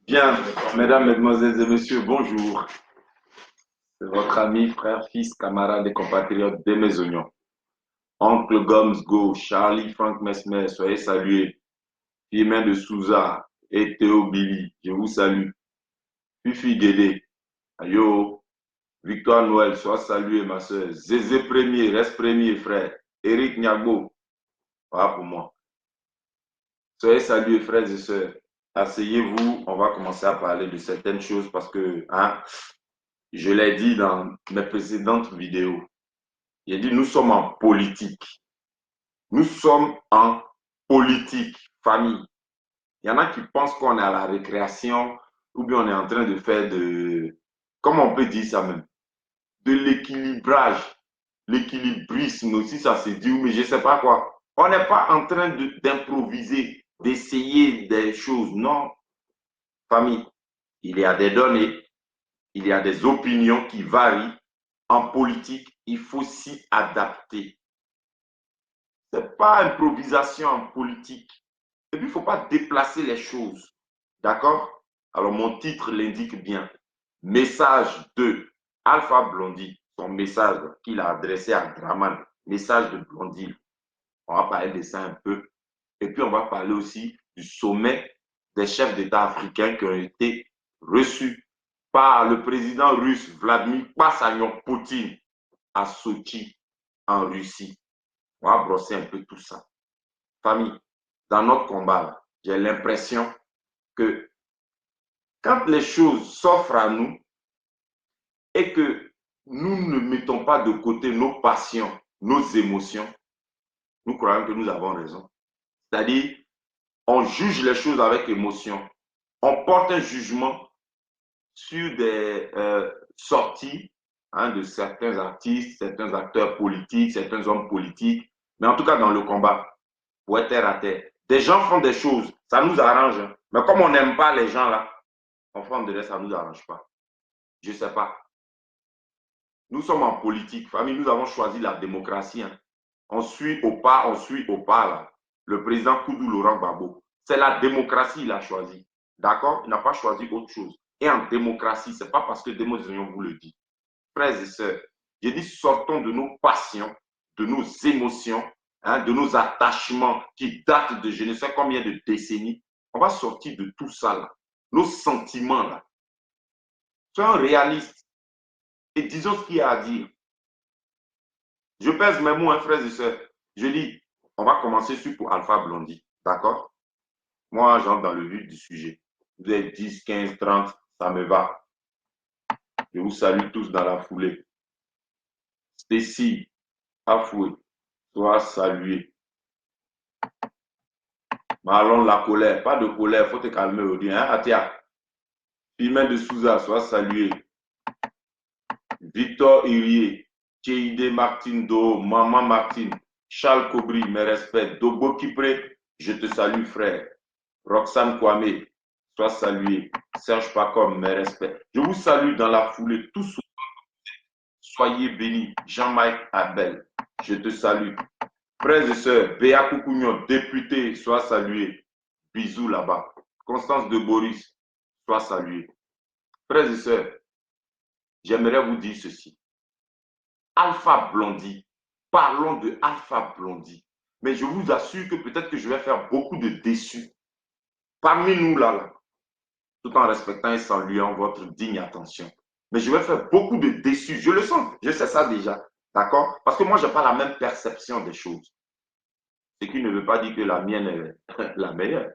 Bien, mesdames, mesdemoiselles et messieurs, bonjour. C'est votre ami, frère, fils, camarade et compatriote des Maisonions. Oncle Gomes Go, Charlie Frank Mesmer, soyez salués. Firmin de Souza et Théo Billy, je vous salue. Fifi Guédé, ayo. Victoire Noël, sois salué, ma soeur. Zézé Premier, reste premier, frère. Eric Niagbo, voilà pour moi. Soyez salués, frères et sœurs. Asseyez-vous, on va commencer à parler de certaines choses parce que, je l'ai dit dans mes précédentes vidéos. J'ai dit, nous sommes en politique. Nous sommes en politique, famille. Il y en a qui pensent qu'on est à la récréation ou bien on est en train de faire comment on peut dire ça même, de l'équilibrage, l'équilibrisme aussi, ça se dit, mais je ne sais pas quoi. On n'est pas en train d'improviser, d'essayer des choses. Non, famille, il y a des données, il y a des opinions qui varient. En politique, il faut s'y adapter. Ce n'est pas improvisation en politique. Et puis, il ne faut pas déplacer les choses. D'accord? Alors, mon titre l'indique bien. Message de Alpha Blondy, son message qu'il a adressé à Draman. Message de Blondy. On va parler de ça un peu. Et puis, on va parler aussi du sommet des chefs d'État africains qui ont été reçus par le président russe Vladimir Poutine à Sochi, en Russie. On va brosser un peu tout ça. Famille, dans notre combat, j'ai l'impression que quand les choses s'offrent à nous et que nous ne mettons pas de côté nos passions, nos émotions, nous croyons que nous avons raison. C'est-à-dire, on juge les choses avec émotion. On porte un jugement sur des sorties de certains artistes, certains acteurs politiques, certains hommes politiques, mais en tout cas dans le combat, pour être terre à terre. Des gens font des choses, ça nous arrange, hein. Mais comme on n'aime pas les gens là, on fait de ça ne nous arrange pas. Je ne sais pas. Nous sommes en politique, famille, nous avons choisi la démocratie. Hein. On suit au pas là. Le président Koudou Laurent Gbagbo. C'est la démocratie qu'il a choisi. D'accord? Il n'a pas choisi autre chose. Et en démocratie, ce n'est pas parce que Démocratie vous le dit. Frères et sœurs, j'ai dit sortons de nos passions, de nos émotions, de nos attachements qui datent de je ne sais combien de décennies. On va sortir de tout ça là. Nos sentiments là. Soyons réalistes et disons ce qu'il y a à dire. Je pèse mes mots, hein, frères et sœurs. Je dis, on va commencer sur pour Alpha Blondy. D'accord? Moi, j'entre dans le vif du sujet. Vous êtes 10, 15, 30, ça me va. Je vous salue tous dans la foulée. Stacy, Afoué, sois salué. Marlon, la colère. Pas de colère, il faut te calmer aujourd'hui. Hein? Atia. Firmin de Souza, sois salué. Victor Irié, Cheide Martin Do, Maman Martin, Charles Cobry, mes respects. Dobo Kipré, je te salue, frère. Roxane Kwame, sois salué. Serge Pacom, mes respects. Je vous salue dans la foulée. Tous soyez bénis. Jean-Mike Abel, je te salue. Frères et sœurs, Béa Koukounion, député, sois salué. Bisous là-bas. Constance de Boris, sois salué. Frères et sœurs, j'aimerais vous dire ceci. Alpha Blondy, parlons de Alpha Blondy. Mais je vous assure que peut-être que je vais faire beaucoup de déçus parmi nous là, tout en respectant et saluant votre digne attention. Mais je vais faire beaucoup de déçus. Je le sens, je sais ça déjà. D'accord? Parce que moi, je n'ai pas la même perception des choses. Ce qui ne veut pas dire que la mienne est la meilleure.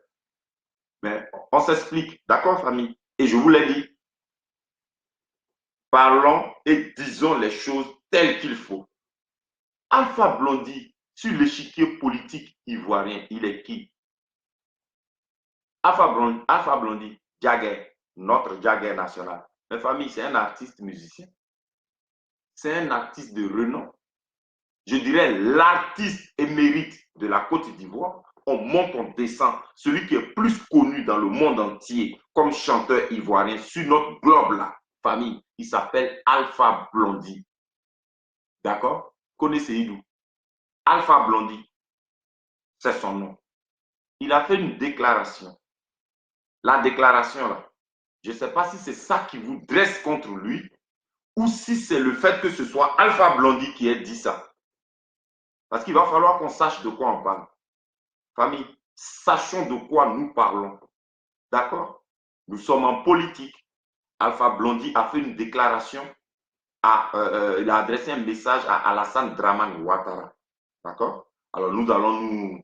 Mais on s'explique. D'accord, famille? Et je vous l'ai dit, parlons et disons les choses telles qu'il faut. Alpha Blondy, sur l'échiquier politique ivoirien, il est qui? Alpha Blondy, Jagger, notre Jagger national. Mes familles, c'est un artiste musicien. C'est un artiste de renom. Je dirais l'artiste émérite de la Côte d'Ivoire. On monte, on descend. Celui qui est plus connu dans le monde entier comme chanteur ivoirien sur notre globe là, famille, il s'appelle Alpha Blondy. D'accord? Connaissez-vous? Alpha Blondy, c'est son nom. Il a fait une déclaration. La déclaration là, Je ne sais pas si c'est ça qui vous dresse contre lui ou si c'est le fait que ce soit Alpha Blondy qui ait dit ça. Parce qu'il va falloir qu'on sache de quoi on parle. Famille, sachons de quoi nous parlons. D'accord? Nous sommes en politique. Alpha Blondy a fait une déclaration, il a adressé un message à Alassane Dramane Ouattara. D'accord? Alors nous allons nous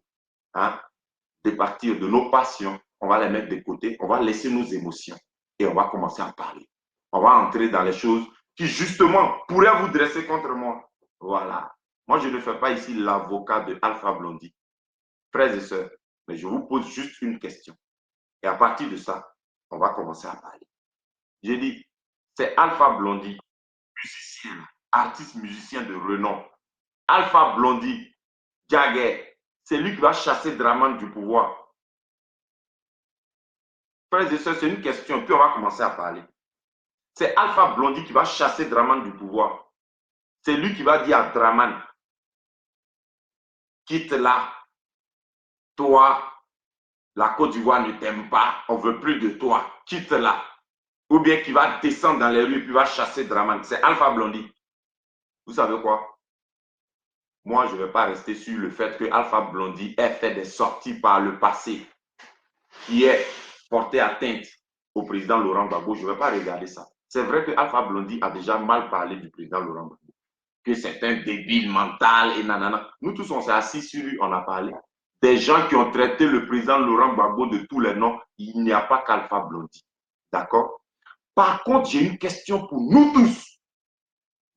départir de nos passions, on va les mettre de côté, on va laisser nos émotions et on va commencer à parler. On va entrer dans les choses qui justement pourraient vous dresser contre moi. Voilà. Moi, je ne fais pas ici l'avocat de Alpha Blondy. Frères et sœurs, mais je vous pose juste une question. Et à partir de ça, on va commencer à parler. J'ai dit, c'est Alpha Blondy, musicien, artiste musicien de renom. Alpha Blondy, Jagger, c'est lui qui va chasser Dramane du pouvoir. Frères et sœurs, c'est une question, puis on va commencer à parler. C'est Alpha Blondy qui va chasser Dramane du pouvoir. C'est lui qui va dire à Dramane, quitte là, toi, la Côte d'Ivoire ne t'aime pas, on ne veut plus de toi, quitte là. Ou bien qui va descendre dans les rues et puis va chasser Dramane. C'est Alpha Blondy. Vous savez quoi? Moi, je ne vais pas rester sur le fait que Alpha Blondy ait fait des sorties par le passé qui ait porté atteinte au président Laurent Gbagbo. Je ne vais pas regarder ça. C'est vrai que Alpha Blondy a déjà mal parlé du président Laurent Gbagbo, que c'est un débile mental et nanana. Nous tous, on s'est assis sur lui, on a parlé. Des gens qui ont traité le président Laurent Gbagbo de tous les noms, il n'y a pas qu'Alpha Blondy. D'accord? Par contre, j'ai une question pour nous tous.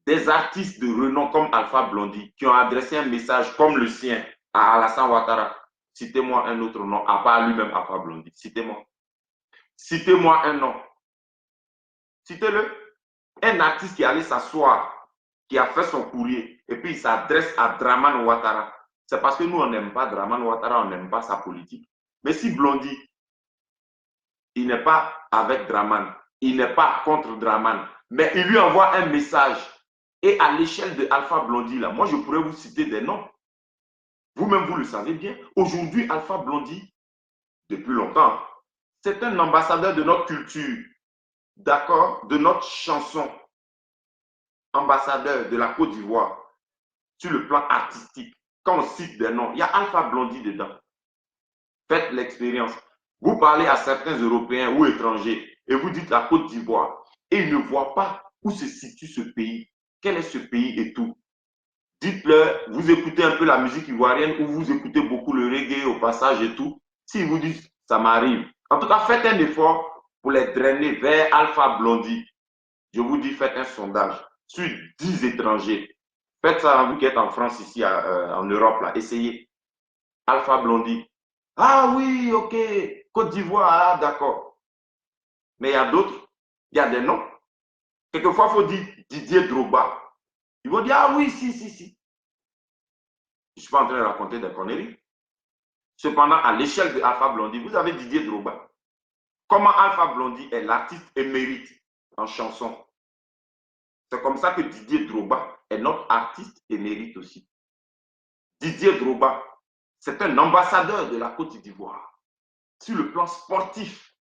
Des artistes de renom comme Alpha Blondy qui ont adressé un message comme le sien à Alassane Ouattara. Citez-moi un autre nom, à part lui-même Alpha Blondy. Citez-moi. Citez-moi un nom. Citez-le. Un artiste qui est allé s'asseoir, qui a fait son courrier, et puis il s'adresse à Dramane Ouattara. C'est parce que nous, on n'aime pas Dramane Ouattara, on n'aime pas sa politique. Mais si Blondy, il n'est pas avec Dramane, il n'est pas contre Dramane, mais il lui envoie un message. Et à l'échelle de Alpha Blondy, là, moi, je pourrais vous citer des noms. Vous-même, vous le savez bien. Aujourd'hui, Alpha Blondy, depuis longtemps, c'est un ambassadeur de notre culture, d'accord, de notre chanson, ambassadeur de la Côte d'Ivoire, sur le plan artistique. Quand on cite des noms, il y a Alpha Blondy dedans. Faites l'expérience. Vous parlez à certains Européens ou étrangers et vous dites la Côte d'Ivoire et ils ne voient pas où se situe ce pays, quel est ce pays et tout. Dites-leur, vous écoutez un peu la musique ivoirienne ou vous écoutez beaucoup le reggae au passage et tout. S'ils vous disent, ça m'arrive. En tout cas, faites un effort pour les drainer vers Alpha Blondy. Je vous dis, faites un sondage sur 10 étrangers. Faites ça, vous qui êtes en France, ici, en Europe, là. Essayez. Alpha Blondy. Ah oui, ok. Côte d'Ivoire, ah, d'accord. Mais il y a d'autres. Il y a des noms. Quelquefois, il faut dire Didier Drogba. Ils vont dire, ah oui, si. Je ne suis pas en train de raconter des conneries. Cependant, à l'échelle de Alpha Blondy, vous avez Didier Drogba. Comment Alpha Blondy est l'artiste émérite en chanson? C'est comme ça que Didier Drogba est notre artiste émérite aussi. Didier Drogba, c'est un ambassadeur de la Côte d'Ivoire sur le plan sportif.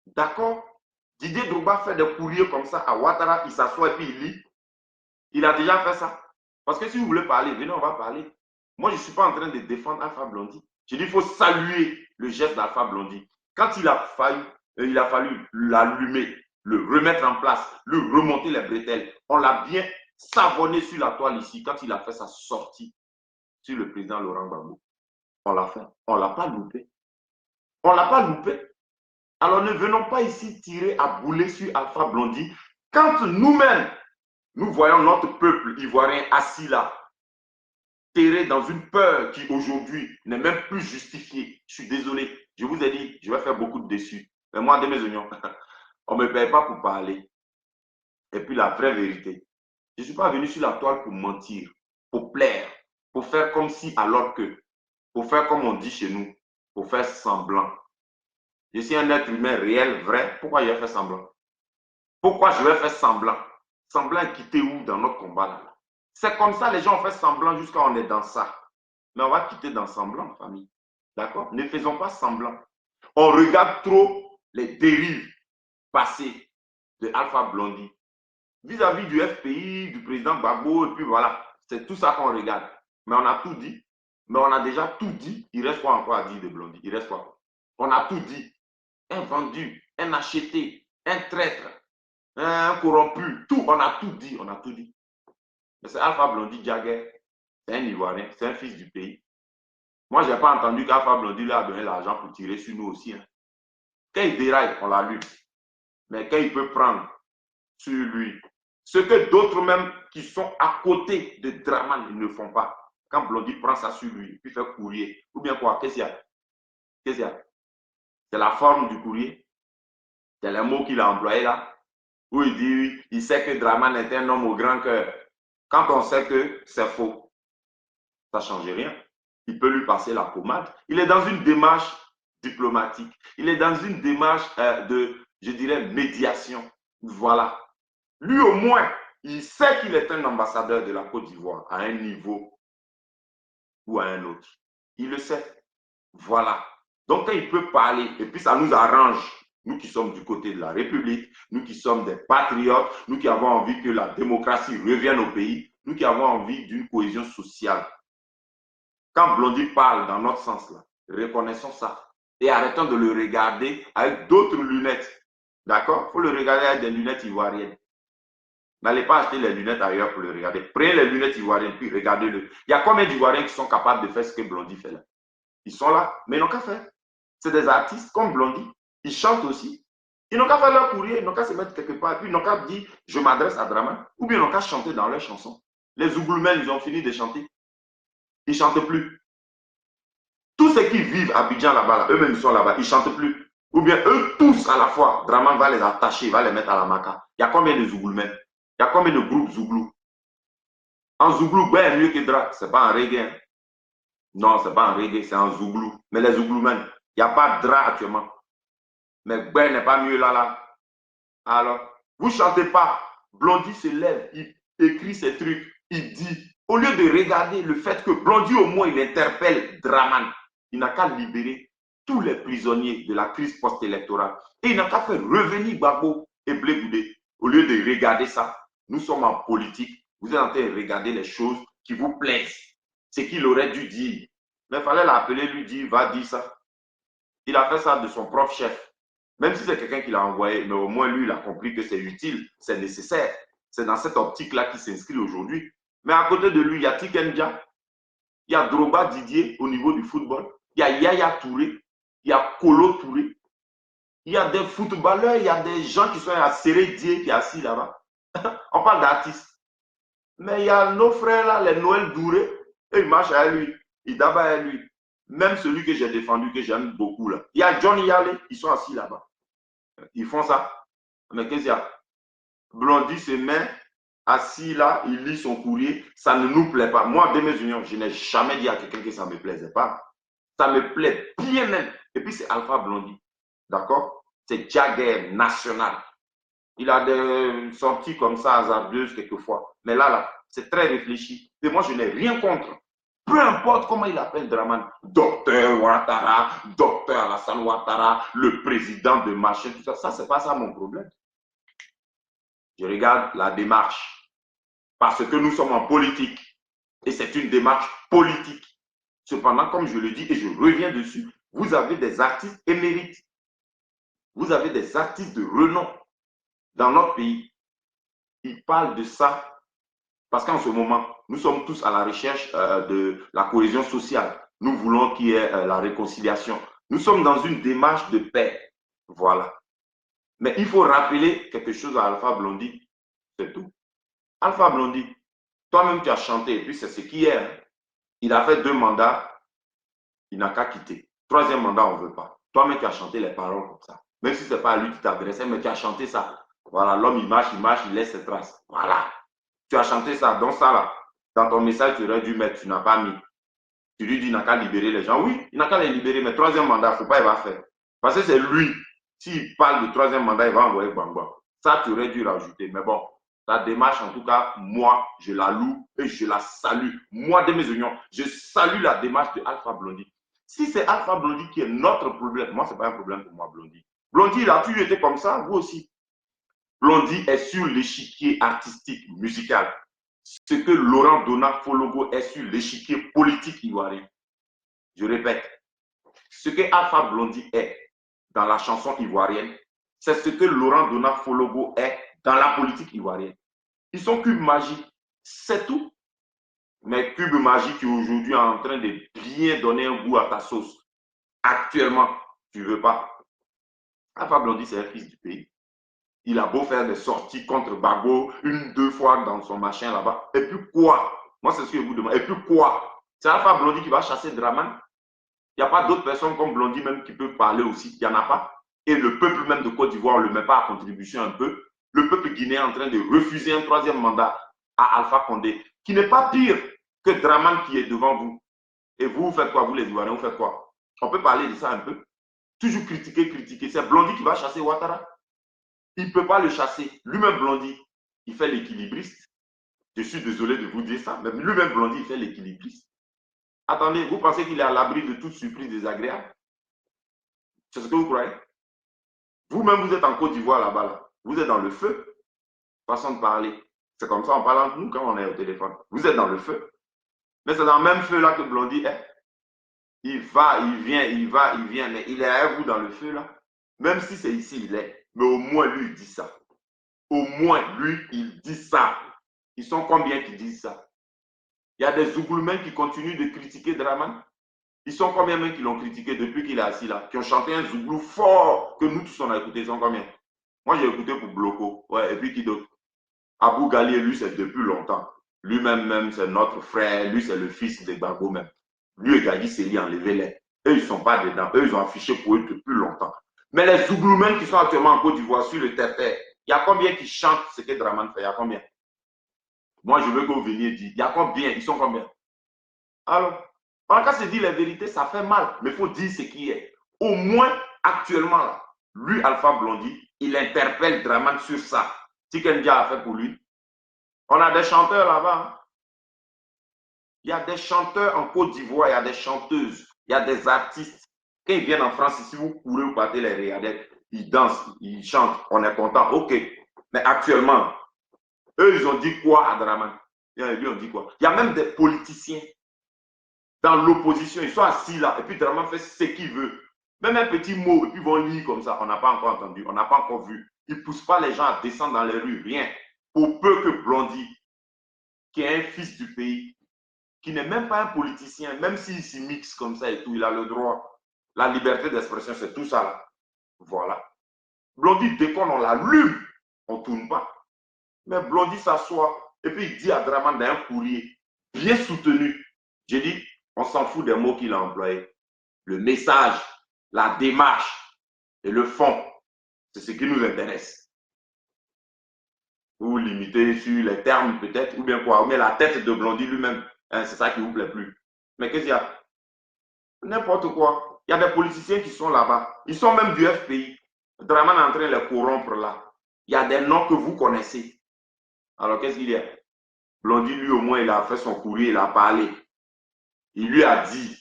D'accord? Didier Drogba fait des courriers comme ça à Ouattara, il s'assoit et puis il lit. Il a déjà fait ça. Parce que si vous voulez parler, venez, on va parler. Moi, je ne suis pas en train de défendre Alpha Blondy. Je dis qu'il faut saluer le geste d'Alpha Blondy. Quand il a fallu l'allumer, le remettre en place, le remonter les bretelles, on l'a bien savonné sur la toile ici quand il a fait sa sortie sur le président Laurent Gbagbo. On l'a fait. On ne l'a pas loupé. On ne l'a pas loupé. Alors ne venons pas ici tirer à boulet sur Alpha Blondy quand nous-mêmes, nous voyons notre peuple ivoirien assis là, terré dans une peur qui aujourd'hui n'est même plus justifiée. Je suis désolé, je vous ai dit, je vais faire beaucoup de déçus. Mais moi, de mes oignons, on ne me paye pas pour parler. Et puis la vraie vérité, je ne suis pas venu sur la toile pour mentir, pour plaire, pour faire comme si alors que, pour faire comme on dit chez nous, pour faire semblant. Je suis un être humain réel, vrai. Pourquoi je vais faire semblant? Pourquoi je vais faire semblant? Semblant quitter où dans notre combat là? C'est comme ça, les gens ont fait semblant jusqu'à on est dans ça. Mais on va quitter dans semblant, famille. D'accord? Ne faisons pas semblant. On regarde trop les dérives passées. de Alpha Blondy. Vis-à-vis du FPI, du président Gbagbo, et puis voilà, c'est tout ça qu'on regarde. Mais on a tout dit. Mais on a déjà tout dit. Il reste quoi encore à dire de Blondy? Il reste quoi? On a tout dit. Un vendu, un acheté, un traître, un corrompu, tout, on a tout dit, on a tout dit. Mais c'est Alpha Blondy Jagger, c'est un Ivoirien, c'est un fils du pays. Moi, je n'ai pas entendu qu'Alpha Blondy lui a donné l'argent pour tirer sur nous aussi. Hein. Quand il déraille, on l'a lu. Mais quand il peut prendre sur lui, ce que d'autres même qui sont à côté de Draman ils ne font pas. Quand Blondy prend ça sur lui, puis fait courrier, ou bien quoi, qu'est-ce qu'il y a? Qu'est-ce qu'il y a? C'est la forme du courrier. C'est les mots qu'il a employés là. Où il dit, il sait que Draman est un homme au grand cœur. Quand on sait que c'est faux, ça ne change rien. Il peut lui passer la pommade. Il est dans une démarche diplomatique. Il est dans une démarche de, je dirais, médiation. Voilà. Lui, au moins, il sait qu'il est un ambassadeur de la Côte d'Ivoire à un niveau ou à un autre. Il le sait. Voilà. Donc, quand il peut parler, et puis ça nous arrange, nous qui sommes du côté de la République, nous qui sommes des patriotes, nous qui avons envie que la démocratie revienne au pays, nous qui avons envie d'une cohésion sociale. Quand Blondy parle dans notre sens, là, reconnaissons ça. Et arrêtons de le regarder avec d'autres lunettes. D'accord? Il faut le regarder avec des lunettes ivoiriennes. N'allez pas acheter les lunettes ailleurs pour le regarder. Prenez les lunettes ivoiriennes, puis regardez-le. Il y a combien d'Ivoiriens qui sont capables de faire ce que Blondy fait là? Ils sont là, mais ils n'ont qu'à faire. C'est des artistes comme Blondy. Ils chantent aussi. Ils n'ont qu'à faire leur courrier, ils n'ont qu'à se mettre quelque part, puis ils n'ont qu'à dire « je m'adresse à Draman » ou bien ils n'ont qu'à chanter dans leurs chansons. Les Zougloumen, ils ont fini de chanter. Ils ne chantent plus. Tous ceux qui vivent à Abidjan là-bas, là, eux-mêmes ils sont là-bas, ils ne chantent plus. Ou bien eux tous à la fois, Draman va les attacher, va les mettre à la maca. Il y a combien de Zougloumen? Il y a combien de groupes Zouglou? En Zouglou, ben mieux que Dra, ce n'est pas un reggae. Hein. Non, ce n'est pas un reggae, c'est un Zouglou. Mais les Zougloumen, il n'y a pas de Dra actuellement. Mais Ben n'est pas mieux là. Alors, vous ne chantez pas. Blondy se lève, il écrit ses trucs, il dit, au lieu de regarder le fait que Blondy au moins il interpelle Draman, il n'a qu'à libérer tous les prisonniers de la crise post-électorale. Et il n'a qu'à faire revenir Gbagbo et Blé Goudé. Au lieu de regarder ça, nous sommes en politique, vous êtes en train de regarder les choses qui vous plaisent. Ce qu'il aurait dû dire. Mais il fallait l'appeler, lui dire, va dire ça. Il a fait ça de son propre chef. Même si c'est quelqu'un qui l'a envoyé, mais au moins lui, il a compris que c'est utile, c'est nécessaire. C'est dans cette optique-là qu'il s'inscrit aujourd'hui. Mais à côté de lui, il y a Tikendia, il y a Drogba Didier au niveau du football, il y a Yaya Touré, il y a Kolo Touré, il y a des footballeurs, il y a des gens qui sont à Sérédier qui est assis là-bas. On parle d'artistes. Mais il y a nos frères là, les Noël Douré, et ils marchent à lui, ils dabat à lui. Même celui que j'ai défendu, que j'aime beaucoup là. Il y a Johnny Yale, ils sont assis là-bas. Ils font ça. Mais qu'est-ce qu'il y a? Blondy se met assis là, il lit son courrier, ça ne nous plaît pas. Moi, de mes unions, je n'ai jamais dit à quelqu'un que ça ne me plaisait pas. Ça me plaît bien même. Et puis c'est Alpha Blondy. D'accord? C'est Jagger national. Il a des sorties comme ça, hasardeuses quelquefois. Mais là, c'est très réfléchi. Et moi, je n'ai rien contre. Peu importe comment il appelle Draman, docteur Ouattara, docteur Alassane Ouattara, le président de machin, tout ça. Ça, c'est pas ça mon problème. Je regarde la démarche. Parce que nous sommes en politique. Et c'est une démarche politique. Cependant, comme je le dis et je reviens dessus, vous avez des artistes émérites. Vous avez des artistes de renom dans notre pays. Ils parlent de ça parce qu'en ce moment, nous sommes tous à la recherche de la cohésion sociale. Nous voulons qu'il y ait la réconciliation. Nous sommes dans une démarche de paix. Voilà. Mais il faut rappeler quelque chose à Alpha Blondy. C'est tout. Alpha Blondy, toi-même tu as chanté, et puis c'est ce qui est. Hein. Il a fait 2 mandats, il n'a qu'à quitter. 3e mandat, on ne veut pas. Toi-même tu as chanté les paroles comme ça. Même si ce n'est pas à lui qui t'adressait, mais tu as chanté ça. Voilà, l'homme il marche, il laisse ses traces. Voilà. Tu as chanté ça, donc ça là, dans ton message, tu aurais dû mettre, tu n'as pas mis. Tu lui dis, il n'a qu'à libérer les gens. Oui, il n'a qu'à les libérer, mais 3e mandat, il ne faut pas, il va faire. Parce que c'est lui, s'il parle de 3e mandat, il va envoyer Gbagbo. Ça, tu aurais dû rajouter. Mais bon, ta démarche, en tout cas, moi, je la loue et je la salue. Moi, de mes oignons, je salue la démarche de Alpha Blondy. Si c'est Alpha Blondy qui est notre problème, moi, ce n'est pas un problème pour moi, Blondy. Blondy, il a toujours été comme ça, vous aussi. Blondie est sur l'échiquier artistique, musical. Ce que Laurent Donat Fologo est sur l'échiquier politique ivoirien. Je répète, ce que Alpha Blondy est dans la chanson ivoirienne, c'est ce que Laurent Donat Fologo est dans la politique ivoirienne. Ils sont Cube Magie, c'est tout. Mais Cube Magie qui aujourd'hui est en train de bien donner un goût à ta sauce. Actuellement, tu ne veux pas. Alpha Blondy, c'est un fils du pays. Il a beau faire des sorties contre Bago, une, deux fois dans son machin là-bas. Et puis quoi? Moi, c'est ce que je vous demande. Et puis quoi? C'est Alpha Blondy qui va chasser Draman. Il n'y a pas d'autres personnes comme Blondy même qui peuvent parler aussi. Il n'y en a pas. Et le peuple même de Côte d'Ivoire ne le met pas à contribution un peu. Le peuple guinéen est en train de refuser un troisième mandat à Alpha Condé, qui n'est pas pire que Draman qui est devant vous. Et vous faites quoi, vous les Ivoiriens, vous faites quoi? On peut parler de ça un peu. Toujours critiquer, critiquer. C'est Blondy qui va chasser Ouattara. Il ne peut pas le chasser. Lui-même, Blondy, il fait l'équilibriste. Je suis désolé de vous dire ça, mais lui-même, Blondy, il fait l'équilibriste. Attendez, vous pensez qu'il est à l'abri de toute surprise désagréable? C'est ce que vous croyez? Vous-même, vous êtes en Côte d'Ivoire là-bas. Là. Vous êtes dans le feu. Façon de parler. C'est comme ça, on parle entre nous quand on est au téléphone. Vous êtes dans le feu. Mais c'est dans le même feu là que Blondy est. Il va, il vient, il va, il vient, mais il est à vous dans le feu là. Même si c'est ici, il est. Mais au moins, lui, il dit ça. Au moins, lui, il dit ça. Ils sont combien qui disent ça? Il y a des Zougloumen qui continuent de critiquer Draman. Ils sont combien même qui l'ont critiqué depuis qu'il est assis là? Qui ont chanté un Zouglou fort que nous tous on a écouté. Ils sont combien? Moi, j'ai écouté pour Bloco. Ouais, et puis qui d'autre? Abou Gali, lui, c'est depuis longtemps. Lui-même, même, c'est notre frère. Lui, c'est le fils de Gbagbo même. Lui et Gadi Seli, enlevez-les. Eux, ils ne sont pas dedans. Eux, ils ont affiché pour eux depuis longtemps. Mais les Zougloumen qui sont actuellement en Côte d'Ivoire sur le terre-terre, il y a combien qui chantent ce que Draman fait? Il y a combien? Moi, je veux que vous veniez dire. Il y a combien? Ils sont combien? Alors, quand se dit la vérité, ça fait mal. Mais il faut dire ce qui est. Au moins, actuellement, là, lui, Alpha Blondy, il interpelle Draman sur ça. Tikendia a fait pour lui. On a des chanteurs là-bas. Hein. Il y a des chanteurs en Côte d'Ivoire, il y a des chanteuses, il y a des artistes. Quand ils viennent en France, si vous courez, vous partez les regarder, ils dansent, ils chantent, on est content, ok. Mais actuellement, eux, ils ont dit quoi à Draman? Lui, on dit quoi? Il y a même des politiciens dans l'opposition, ils sont assis là, et puis Draman fait ce qu'il veut. Même un petit mot, et puis ils vont lire comme ça, on n'a pas encore entendu, on n'a pas encore vu. Ils ne poussent pas les gens à descendre dans les rues, rien. Pour peu que Blondy, qui est un fils du pays, qui n'est même pas un politicien, même s'il s'y mixe comme ça et tout, il a le droit. La liberté d'expression, c'est tout ça là. Voilà. Blondy déconne, on l'allume, on ne tourne pas. Mais Blondy s'assoit et puis il dit à Draman dans un courrier bien soutenu. J'ai dit, on s'en fout des mots qu'il a employés. Le message, la démarche et le fond, c'est ce qui nous intéresse. Vous vous limitez sur les termes peut-être, ou bien quoi, ou bien la tête de Blondy lui-même. Hein, c'est ça qui ne vous plaît plus. Mais qu'est-ce qu'il y a? N'importe quoi. Il y a des politiciens qui sont là-bas. Ils sont même du FPI. Draman est en train de les corrompre là. Il y a des noms que vous connaissez. Alors qu'est-ce qu'il y a? Blondy, lui, au moins, il a fait son courrier, il a parlé. Il lui a dit,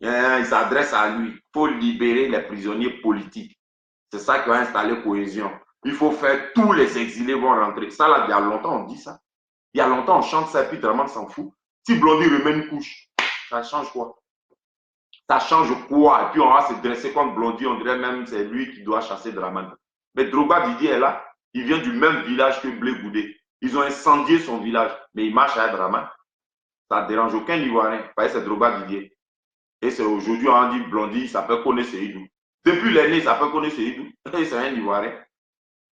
hein, il s'adresse à lui, il faut libérer les prisonniers politiques. C'est ça qui va installer cohésion. Il faut faire tous les exilés vont rentrer. Ça, là, il y a longtemps, on dit ça. Il y a longtemps, on chante ça, et puis Draman s'en fout. Si Blondy remet une couche, ça change quoi? Ça change quoi? Et puis on va se dresser contre Blondy, on dirait même c'est lui qui doit chasser Draman. Mais Drogba Didier est là, il vient du même village que Blé Goudé. Ils ont incendié son village, mais il marche à Draman. Ça ne dérange aucun Ivoirien. C'est Drogba Didier. Et c'est aujourd'hui, on dit Blondy, il s'appelle Kone Seydou. Depuis l'année, il s'appelle Kone Seydou. Et c'est un Ivoirien.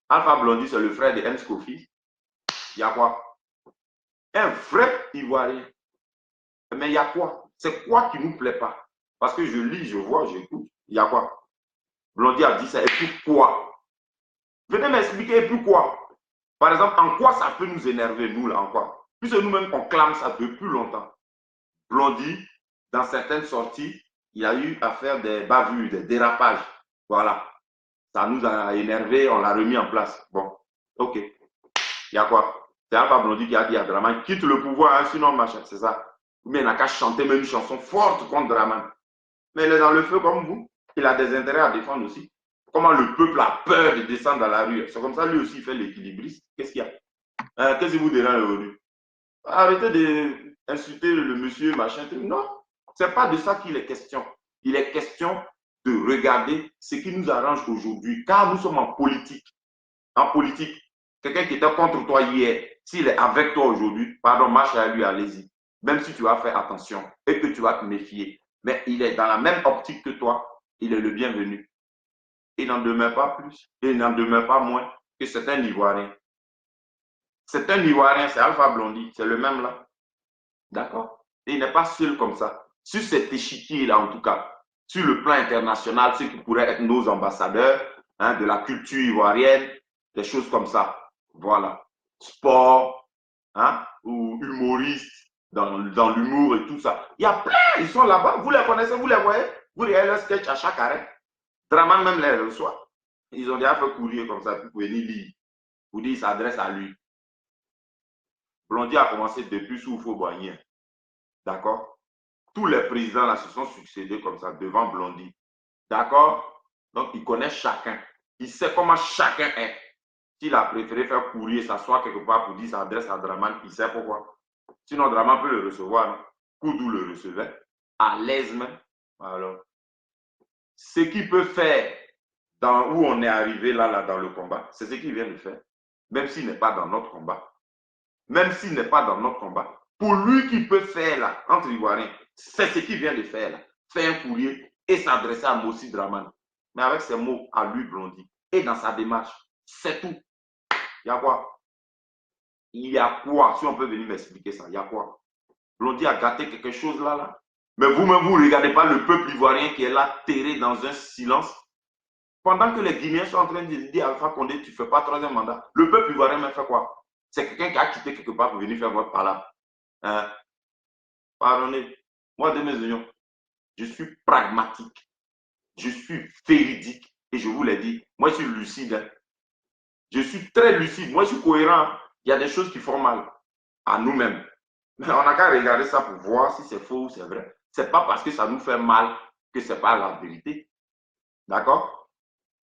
Alpha Blondy, c'est le frère de M. Kofi. Il y a quoi? Un vrai Ivoirien. Mais il y a quoi? C'est quoi qui ne nous plaît pas? Parce que je lis, je vois, j'écoute. Il y a quoi? Blondy a dit ça. Et puis quoi? Venez m'expliquer, et puis quoi? Par exemple, en quoi ça peut nous énerver, nous, là, en quoi? Puisque nous-mêmes, on clame ça depuis longtemps. Blondy, dans certaines sorties, il a eu à faire des bavures, des dérapages. Voilà. Ça nous a énervé, on l'a remis en place. Bon, ok. Il y a quoi? C'est Alpha Blondy qui a dit à Draman, quitte le pouvoir, hein, sinon, machin, c'est ça. Ou bien il n'a qu'à chanter même une chanson forte contre Draman. Mais il est dans le feu comme vous. Il a des intérêts à défendre aussi. Comment le peuple a peur de descendre dans la rue. C'est comme ça, lui aussi, il fait l'équilibriste. Qu'est-ce qu'il y a? Qu'est-ce qui vous dérange aujourd'hui? Arrêtez d'insulter le monsieur, machin. Non, c'est pas de ça qu'il est question. Il est question de regarder ce qui nous arrange aujourd'hui. Car nous sommes en politique. En politique, quelqu'un qui était contre toi hier, s'il est avec toi aujourd'hui, pardon, marche à lui, allez-y. Même si tu vas faire attention et que tu vas te méfier. Mais il est dans la même optique que toi, il est le bienvenu. Il n'en demeure pas plus, il n'en demeure pas moins que c'est un Ivoirien. C'est un Ivoirien, c'est Alpha Blondy, c'est le même là. D'accord? Et il n'est pas seul comme ça. Sur cet échiquier-là, en tout cas, sur le plan international, ceux qui pourraient être nos ambassadeurs de la culture ivoirienne, des choses comme ça. Voilà. Sport, ou humoristes, dans l'humour et tout ça. Il y a plein, ils sont là-bas. Vous les connaissez, vous les voyez. Vous regardez leur sketch à chaque arrêt. Draman même les reçoit. Ils ont déjà fait courir comme ça, puis vous pouvez lire. Vous dites, il s'adresse à lui. Blondie a commencé depuis sous Fauboigny. D'accord? Tous les présidents là se sont succédés comme ça devant Blondie. D'accord? Donc, il connaît chacun. Il sait comment chacun est. S'il a préféré faire courir, s'asseoir quelque part pour dire qu'il s'adresse à Draman, il sait pourquoi. Sinon, Draman peut le recevoir. Non? Koudou le recevait. À l'aise même. Alors, ce qu'il peut faire dans où on est arrivé là dans le combat, c'est ce qu'il vient de faire. Même s'il n'est pas dans notre combat. Même s'il n'est pas dans notre combat. Pour lui qui peut faire là, entre Ivoiriens, c'est ce qu'il vient de faire là. Faire un courrier et s'adresser à Mossi Draman. Mais avec ses mots à lui, Blondie. Et dans sa démarche. C'est tout. Il y a quoi? Il y a quoi? Si on peut venir m'expliquer ça, il y a quoi? Blondie a gâté quelque chose là. Mais vous-même, vous ne regardez pas le peuple ivoirien qui est là, terré dans un silence. Pendant que les Guinéens sont en train de dire à Alpha Condé, tu ne fais pas troisième mandat, le peuple ivoirien m'a fait quoi? C'est quelqu'un qui a quitté quelque part pour venir faire votre palabre. Pardonnez, moi de mes oignons, je suis pragmatique, je suis véridique et je vous l'ai dit, moi je suis lucide. Hein. Je suis très lucide, moi je suis cohérent. Il y a des choses qui font mal à nous-mêmes. Mais on n'a qu'à regarder ça pour voir si c'est faux ou c'est vrai. Ce n'est pas parce que ça nous fait mal que ce n'est pas la vérité. D'accord?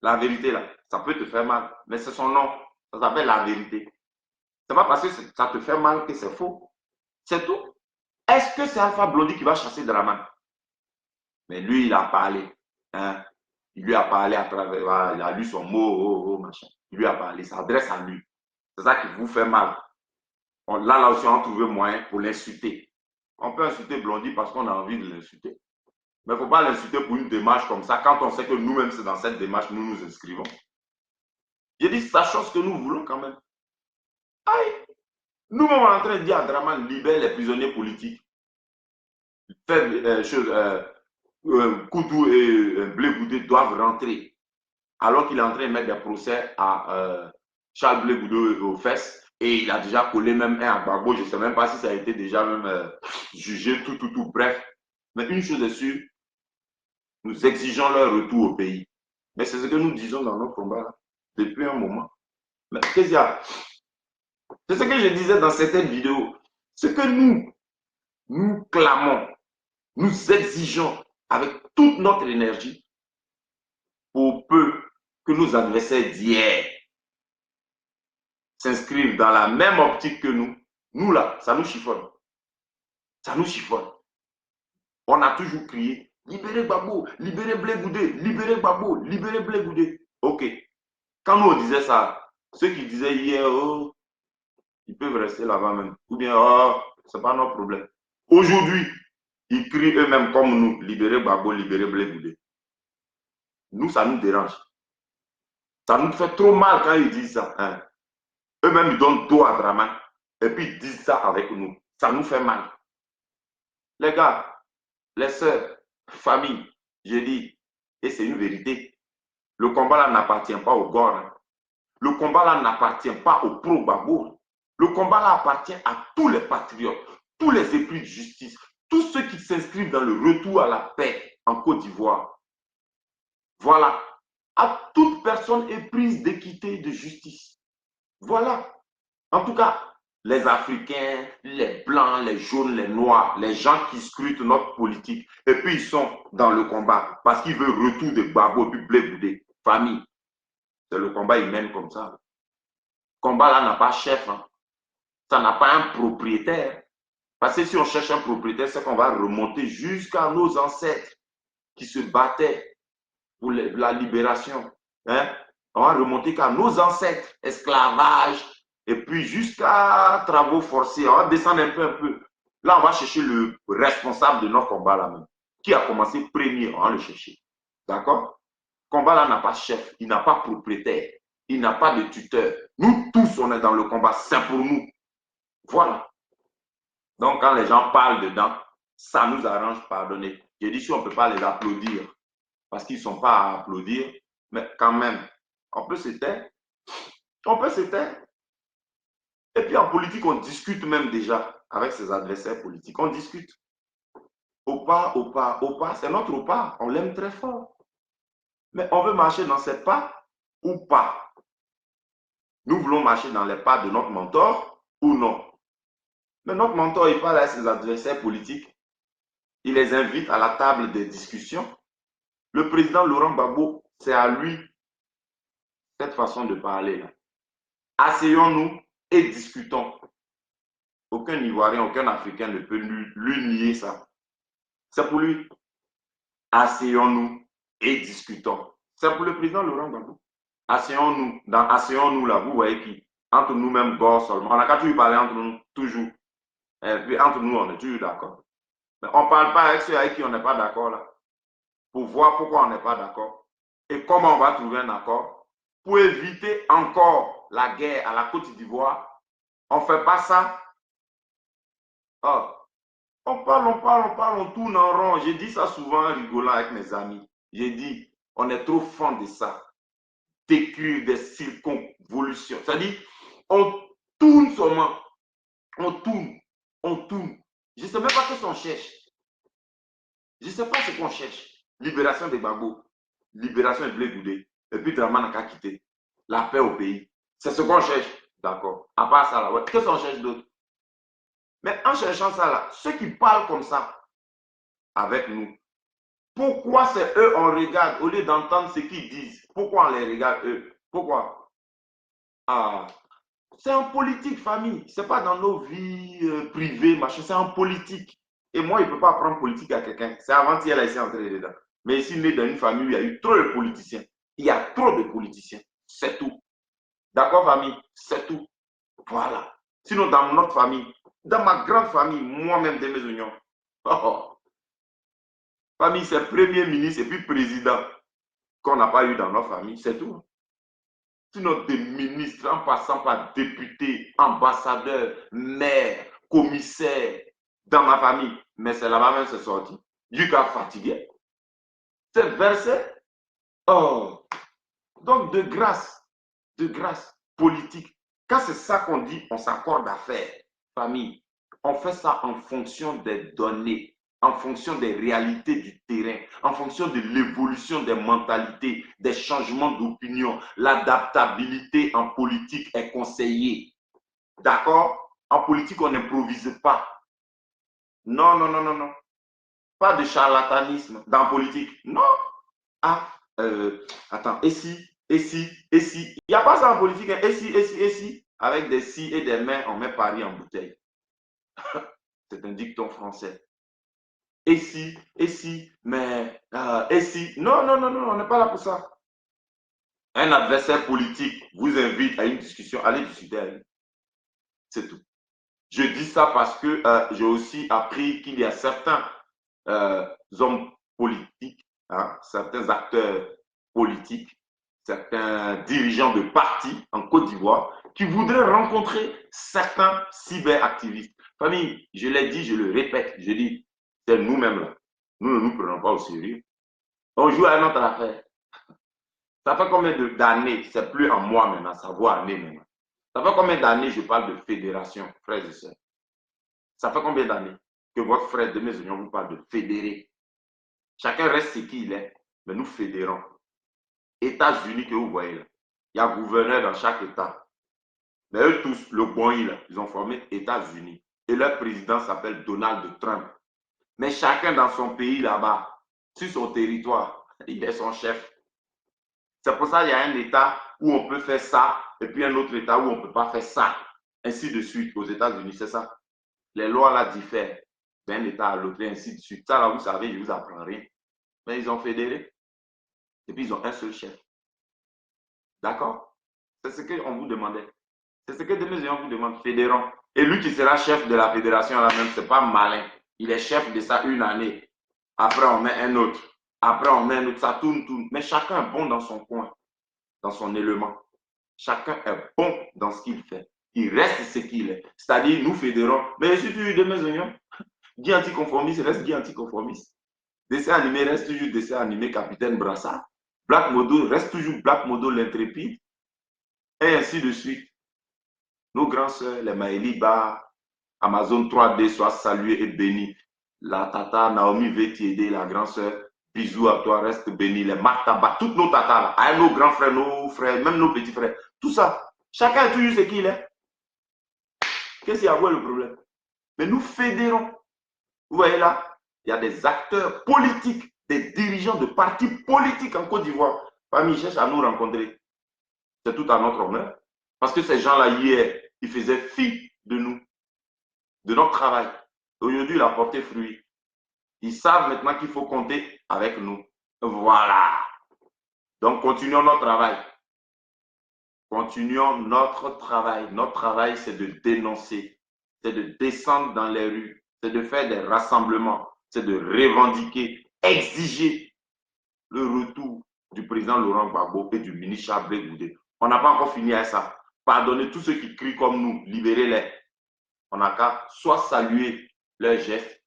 La vérité, là, ça peut te faire mal, mais c'est son nom. Ça s'appelle la vérité. Ce n'est pas parce que ça te fait mal que c'est faux. C'est tout. Est-ce que c'est Alpha Blondy qui va chasser Draman? Mais lui, il a parlé. Hein? Il lui a parlé à travers, il a lu son mot, machin. Il lui a parlé, il s'adresse à lui. C'est ça qui vous fait mal. Là aussi, on a trouvé moyen pour l'insulter. On peut insulter Blondie parce qu'on a envie de l'insulter. Mais il ne faut pas l'insulter pour une démarche comme ça, quand on sait que nous-mêmes, c'est dans cette démarche, nous nous inscrivons. J'ai dit, sachons ce que nous voulons quand même. Aïe! Nous-mêmes, on est en train de dire à Draman, libère les prisonniers politiques. Faire Koudou et Blé Goudé doivent rentrer. Alors qu'il est en train de mettre des procès à Charles Blé Goudé aux fesses. Et il a déjà collé même un à Gbagbo. Je ne sais même pas si ça a été déjà même jugé, tout. Bref. Mais une chose est sûre, nous exigeons leur retour au pays. Mais c'est ce que nous disons dans notre combat depuis un moment. Mais qu'est-ce qu'il y a? C'est ce que je disais dans certaines vidéos. Ce que nous clamons, nous exigeons avec toute notre énergie pour peu que nos adversaires d'hier s'inscrivent dans la même optique que nous. Nous là, ça nous chiffonne. Ça nous chiffonne. On a toujours crié, libérez Gbagbo, libérez Blé Goudé, libérez Gbagbo, libérez Blé Goudé. Ok. Quand nous on disait ça, ceux qui disaient hier, oh, ils peuvent rester là-bas même. Ou bien, oh, c'est pas notre problème. Aujourd'hui, ils crient eux-mêmes comme nous, libérez Gbagbo, libérez Blé Goudé. Nous, ça nous dérange. Ça nous fait trop mal quand ils disent ça. Hein. Eux-mêmes, ils donnent dos à Draman. Et puis, ils disent ça avec nous. Ça nous fait mal. Les gars, les sœurs, famille, je dis, et c'est une vérité, le combat là n'appartient pas aux Gor. Hein. Le combat là n'appartient pas aux pro-Gbagbo. Le combat là appartient à tous les patriotes, tous les épris de justice, tous ceux qui s'inscrivent dans le retour à la paix en Côte d'Ivoire. Voilà. À toute personne éprise d'équité et de justice. Voilà. En tout cas, les Africains, les Blancs, les Jaunes, les Noirs, les gens qui scrutent notre politique, et puis ils sont dans le combat parce qu'ils veulent retour de Gbagbo et puis Blé Goudé. Famille, c'est le combat humain comme ça. Le combat là n'a pas chef, hein. Ça n'a pas un propriétaire. Parce que si on cherche un propriétaire, c'est qu'on va remonter jusqu'à nos ancêtres qui se battaient pour la libération. Hein? On va remonter qu'à nos ancêtres, esclavage, et puis jusqu'à travaux forcés. On va descendre un peu. Là, on va chercher le responsable de notre combat là même. Qui a commencé premier, on va le chercher. D'accord? Le combat là n'a pas chef, il n'a pas propriétaire, il n'a pas de tuteur. Nous tous, on est dans le combat, c'est pour nous. Voilà. Donc, quand les gens parlent dedans, ça nous arrange, pardonnez. J'ai dit si on ne peut pas les applaudir, parce qu'ils ne sont pas à applaudir, mais quand même, on peut se taire. On peut se taire. Et puis en politique, on discute même déjà avec ses adversaires politiques. On discute. Opa, c'est notre Opa. On l'aime très fort. Mais on veut marcher dans ses pas ou pas. Nous voulons marcher dans les pas de notre mentor ou non. Mais notre mentor, il parle à ses adversaires politiques. Il les invite à la table des discussions. Le président Laurent Gbagbo, c'est à lui cette façon de parler là. Asseyons-nous et discutons. Aucun Ivoirien, aucun Africain ne peut lui nier ça. C'est pour lui. Asseyons-nous et discutons. C'est pour le président Laurent Gbagbo. Asseyons-nous. Dans asseyons-nous là, vous voyez qui? Entre nous-mêmes, bord seulement. On n'a qu'à toujours parler entre nous, toujours. Et puis entre nous, on est toujours d'accord. Mais on ne parle pas avec ceux avec qui on n'est pas d'accord là. Pour voir pourquoi on n'est pas d'accord. Et comment on va trouver un accord. Pour éviter encore la guerre à la Côte d'Ivoire. On ne fait pas ça. Oh. On parle, on tourne en rond. J'ai dit ça souvent en rigolant avec mes amis. J'ai dit, on est trop fan de ça. D'écrire des circonvolutions. C'est-à-dire, on tourne seulement. On tourne. Je ne sais même pas ce qu'on cherche. Je ne sais pas ce qu'on cherche. Libération des Gbagbo, libération de Blé Goudé, et puis Dramane n'a qu'à quitter. La paix au pays. C'est ce qu'on cherche. D'accord. À part ça, là, ouais. Qu'est-ce qu'on cherche d'autre? Mais en cherchant ça, là, ceux qui parlent comme ça avec nous, pourquoi c'est eux on regarde au lieu d'entendre ce qu'ils disent? Pourquoi on les regarde eux? Pourquoi? Ah, c'est en politique, famille. C'est pas dans nos vies privées, machin. C'est en politique. Et moi, il ne peut pas apprendre politique à quelqu'un. C'est avant-hier, là, ici, entré dedans. Mais ici, né dans une famille où il y a eu trop de politiciens. Il y a trop de politiciens. C'est tout. D'accord, famille? C'est tout. Voilà. Sinon, dans notre famille, dans ma grande famille, moi-même, de mes oignons. Famille, c'est premier ministre et puis président qu'on n'a pas eu dans notre famille. C'est tout. Sinon, des ministres, en passant par députés, ambassadeurs, maires, commissaires, dans ma famille. Mais c'est là-bas même, c'est sorti. Yuka fatigué. C'est versé. Oh. Donc, de grâce politique. Quand c'est ça qu'on dit, on s'accorde à faire. Famille, on fait ça en fonction des données, en fonction des réalités du terrain, en fonction de l'évolution des mentalités, des changements d'opinion. L'adaptabilité en politique est conseillée. D'accord? En politique, on n'improvise pas. Non. Pas de charlatanisme dans la politique. Non. Ah, attends, et si? Il n'y a pas ça en politique. Hein? Et si? Avec des si et des mains, on met Paris en bouteille. C'est un dicton français. Et si, mais et si? Non, on n'est pas là pour ça. Un adversaire politique vous invite à une discussion, allez discuter avec lui. C'est tout. Je dis ça parce que j'ai aussi appris qu'il y a certains hommes politiques, hein, certains acteurs politiques, certains dirigeants de partis en Côte d'Ivoire qui voudraient rencontrer certains cyberactivistes. Famille, je l'ai dit, je le répète, je dis, c'est nous-mêmes là. Nous ne nous prenons pas au sérieux. On joue à notre affaire. Ça fait combien d'années, c'est plus en moi maintenant, ça vaut année maintenant. Ça fait combien d'années je parle de fédération, frères et sœurs? Ça fait combien d'années que votre frère de mes oignons vous parle de fédérer? Chacun reste ce qu'il est, mais nous fédérons. États-Unis que vous voyez là, il y a gouverneur dans chaque État. Mais eux tous, le Boeing là, ils ont formé États-Unis. Et leur président s'appelle Donald Trump. Mais chacun dans son pays là-bas, sur son territoire, il est son chef. C'est pour ça qu'il y a un État où on peut faire ça, et puis un autre État où on ne peut pas faire ça. Ainsi de suite. Aux États-Unis, c'est ça. Les lois là diffèrent d'un État à l'autre, et ainsi de suite. Ça là, vous savez, je ne vous apprends rien. Mais ils ont fédéré, et puis ils ont un seul chef. D'accord? C'est ce qu'on vous demandait. C'est ce que Demain vous demande, fédérant. Et lui qui sera chef de la fédération là-même, c'est pas malin. Il est chef de ça une année. Après, on met un autre. Après, on met un autre. Ça tourne, tourne. Mais chacun est bon dans son coin, dans son élément. Chacun est bon dans ce qu'il fait. Il reste ce qu'il est. C'est-à-dire, nous fédérons. Mais si tu de mes oignons, Guy anticonformiste reste Guy anticonformiste. Dessin animé reste toujours dessin animé Capitaine Brassard. Black Modo reste toujours Black Modo l'intrépide. Et ainsi de suite. Nos grands sœurs, les Maëliba, Amazon 3D, soient salués et bénis. La tata Naomi veut t'aider, la grande sœur. Bisous à toi, reste béni. Les Mataba, toutes nos tatas, là, nos grands frères, nos frères, même nos petits frères. Tout ça, chacun est toujours ce qu'il est. Qu'est-ce qu'il y a le problème? Mais nous fédérons. Vous voyez là, il y a des acteurs politiques, des dirigeants de partis politiques en Côte d'Ivoire. Parmi ils cherchent à nous rencontrer. C'est tout à notre honneur. Parce que ces gens-là, hier, ils faisaient fi de nous, de notre travail. Aujourd'hui, il a porté fruit. Ils savent maintenant qu'il faut compter avec nous. Voilà. Donc, continuons notre travail. Continuons notre travail. Notre travail, c'est de dénoncer, c'est de descendre dans les rues, c'est de faire des rassemblements, c'est de revendiquer, exiger le retour du président Laurent Gbagbo et du ministre Chablé Goudé. On n'a pas encore fini avec ça. Pardonnez tous ceux qui crient comme nous, libérez-les. On n'a qu'à soit saluer leurs gestes,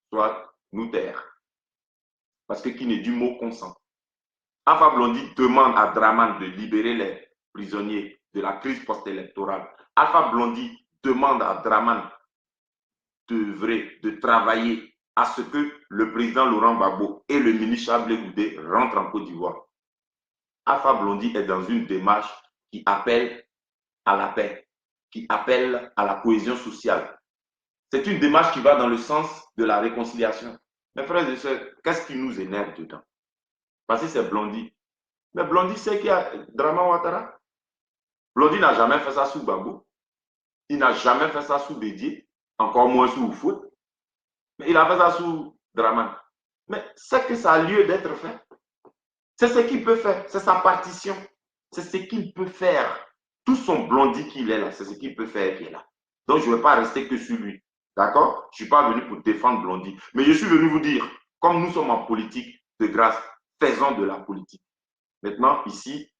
soit nous taire. Parce que qui n'est du mot consent. Alpha Blondy demande à Draman de libérer les prisonniers de la crise post-électorale. Alpha Blondy demande à Draman d'œuvrer, de travailler à ce que le président Laurent Gbagbo et le ministre Chablé Goudé rentrent en Côte d'Ivoire. Alpha Blondy est dans une démarche qui appelle à la paix, qui appelle à la cohésion sociale. C'est une démarche qui va dans le sens de la réconciliation. Mes frères et sœurs, qu'est-ce qui nous énerve dedans? Parce que c'est Blondy. Mais Blondy sait qu'il y a Draman Ouattara. Blondy n'a jamais fait ça sous Gbagbo. Il n'a jamais fait ça sous Bédié, encore moins sous Oufouet. Mais il a fait ça sous Draman. Mais c'est que ça a lieu d'être fait. C'est ce qu'il peut faire. C'est sa partition. C'est ce qu'il peut faire. Tout son Blondy qu'il est là, c'est ce qu'il peut faire qui est là. Donc, je ne vais pas rester que sur lui. D'accord? Je ne suis pas venu pour défendre Blondy. Mais je suis venu vous dire, comme nous sommes en politique, de grâce, faisons de la politique. Maintenant, ici,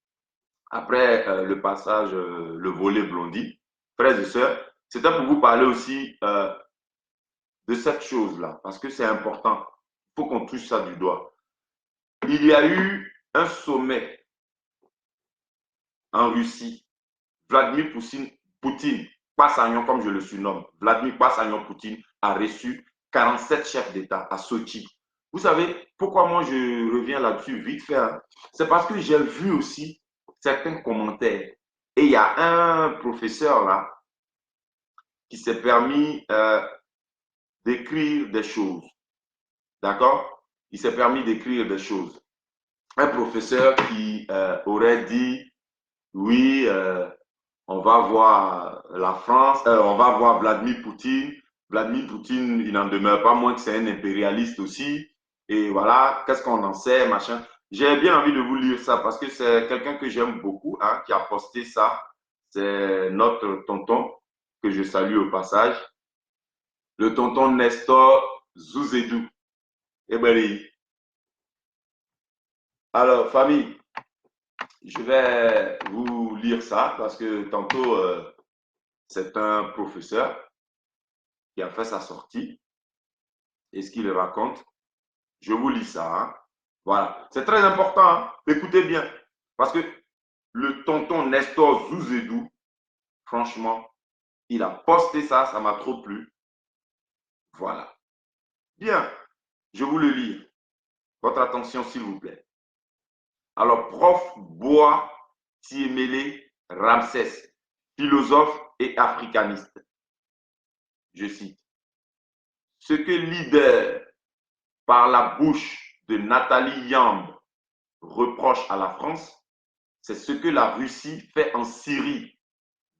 après le passage, le volet Blondy, frères et sœurs, c'était pour vous parler aussi de cette chose-là, parce que c'est important. Il faut qu'on touche ça du doigt. Il y a eu un sommet en Russie. Vladimir Poutine, Passagnon, comme je le surnomme, Vladimir Passagnon Poutine a reçu 47 chefs d'État à Sochi. Vous savez pourquoi moi je reviens là-dessus vite fait? Hein? C'est parce que j'ai vu aussi certains commentaires. Et il y a un professeur là qui s'est permis d'écrire des choses. D'accord? Il s'est permis d'écrire des choses. Un professeur qui aurait dit, oui, on va voir la France, on va voir Vladimir Poutine. Vladimir Poutine, il n'en demeure pas moins que c'est un impérialiste aussi. Et voilà, qu'est-ce qu'on en sait, machin. J'ai bien envie de vous lire ça parce que c'est quelqu'un que j'aime beaucoup, hein, qui a posté ça. C'est notre tonton que je salue au passage. Le tonton Nestor Zouzedou. Eh ben, alors, famille, je vais vous lire ça parce que tantôt, c'est un professeur qui a fait sa sortie et ce qu'il raconte. Je vous lis ça. Hein. Voilà. C'est très important. Hein. Écoutez bien. Parce que le tonton Nestor Zouzedou, franchement, il a posté ça, ça m'a trop plu. Voilà. Bien. Je vous le lis. Votre attention, s'il vous plaît. Alors, prof Bois Tiemele Ramsès, philosophe et africaniste. Je cite. Ce que leader par la bouche de Nathalie Yamb reproche à la France, c'est ce que la Russie fait en Syrie,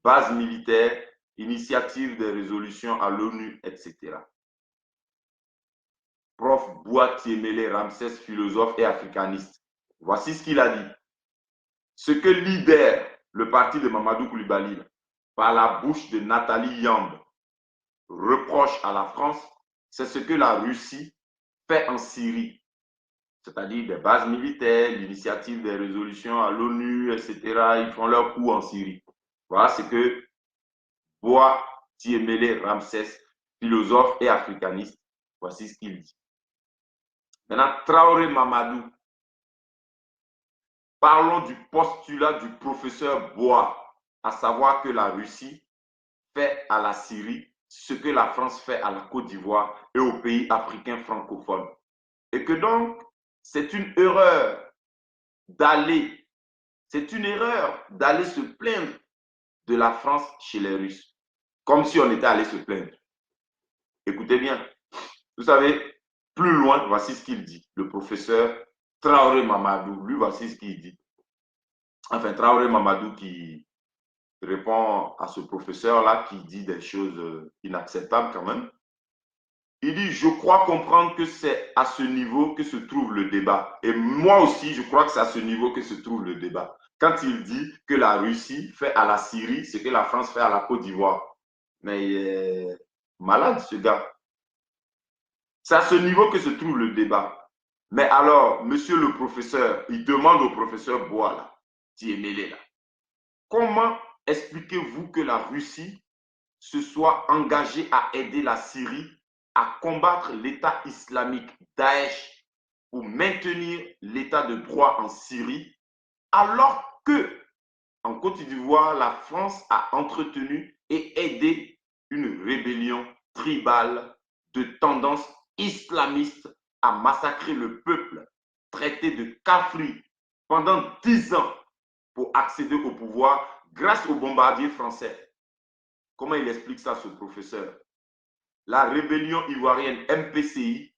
base militaire, initiative de résolution à l'ONU, etc. Prof Boitiemele Ramsès, philosophe et africaniste. Voici ce qu'il a dit. Ce que lidère le parti de Mamadou Koulibaly, par la bouche de Nathalie Yamb, reproche à la France, c'est ce que la Russie fait en Syrie, c'est-à-dire des bases militaires, l'initiative des résolutions à l'ONU, etc. Ils font leur coup en Syrie. Voilà ce que Boitiemele Ramsès, philosophe et africaniste, voici ce qu'il dit. Maintenant, Traoré Mamadou. Parlons du postulat du professeur Bois, à savoir que la Russie fait à la Syrie ce que la France fait à la Côte d'Ivoire et aux pays africains francophones. Et que donc, c'est une erreur d'aller se plaindre de la France chez les Russes, comme si on était allé se plaindre. Écoutez bien, vous savez, plus loin, voici ce qu'il dit, le professeur Traoré Mamadou, lui, voici ce qu'il dit. Enfin, Traoré Mamadou qui répond à ce professeur-là qui dit des choses inacceptables quand même. Il dit, je crois comprendre que c'est à ce niveau que se trouve le débat. Et moi aussi, je crois que c'est à ce niveau que se trouve le débat. Quand il dit que la Russie fait à la Syrie ce que la France fait à la Côte d'Ivoire. Mais il est malade, ce gars. C'est à ce niveau que se trouve le débat. Mais alors, monsieur le professeur, il demande au professeur Bois, là, qui est mêlé là, comment expliquez-vous que la Russie se soit engagée à aider la Syrie à combattre l'État islamique Daesh pour maintenir l'état de droit en Syrie, alors que en Côte d'Ivoire, la France a entretenu et aidé une rébellion tribale de tendance islamiste à massacrer le peuple, traité de kafri pendant 10 ans pour accéder au pouvoir grâce aux bombardiers français. Comment il explique ça, ce professeur? La rébellion ivoirienne MPCI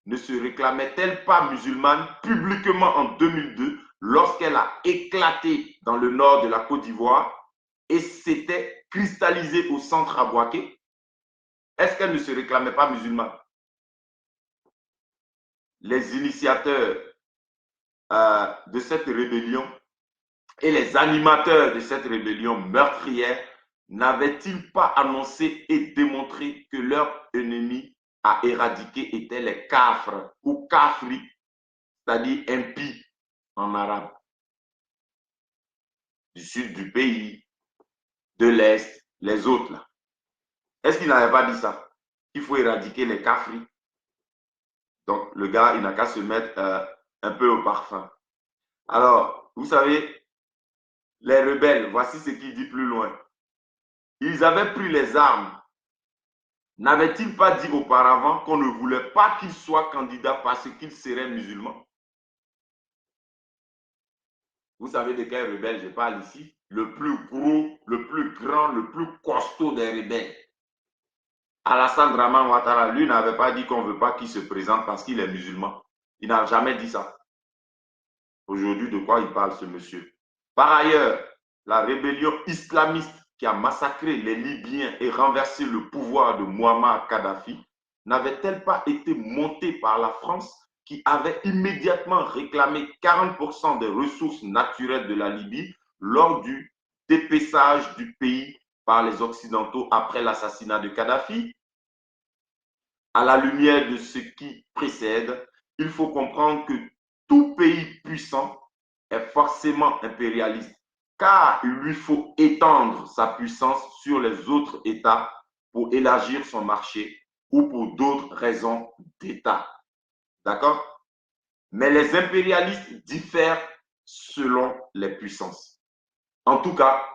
ne se réclamait-elle pas musulmane publiquement en 2002 lorsqu'elle a éclaté dans le nord de la Côte d'Ivoire et s'était cristallisée au centre à Bouaké? Est-ce qu'elle ne se réclamait pas musulmane? Les initiateurs de cette rébellion et les animateurs de cette rébellion meurtrière n'avaient-ils pas annoncé et démontré que leur ennemi à éradiquer étaient les kafres ou kafri, c'est-à-dire impies en arabe, du sud du pays, de l'Est, les autres là. Est-ce qu'il n'avait pas dit ça? Il faut éradiquer les kafri. Donc le gars, il n'a qu'à se mettre un peu au parfum. Alors, vous savez, les rebelles, voici ce qu'il dit plus loin. Ils avaient pris les armes. N'avait-il pas dit auparavant qu'on ne voulait pas qu'il soit candidat parce qu'il serait musulman? Vous savez de quel rebelle je parle ici? Le plus gros, le plus grand, le plus costaud des rebelles. Alassane Draman Ouattara, lui, n'avait pas dit qu'on ne veut pas qu'il se présente parce qu'il est musulman. Il n'a jamais dit ça. Aujourd'hui, de quoi il parle, ce monsieur? Par ailleurs, la rébellion islamiste qui a massacré les Libyens et renversé le pouvoir de Muammar Kadhafi n'avait-elle pas été montée par la France qui avait immédiatement réclamé 40% des ressources naturelles de la Libye lors du dépeçage du pays par les Occidentaux après l'assassinat de Kadhafi? À la lumière de ce qui précède, il faut comprendre que tout pays puissant est forcément impérialiste, car il lui faut étendre sa puissance sur les autres États pour élargir son marché ou pour d'autres raisons d'État. D'accord? Mais les impérialistes diffèrent selon les puissances. En tout cas,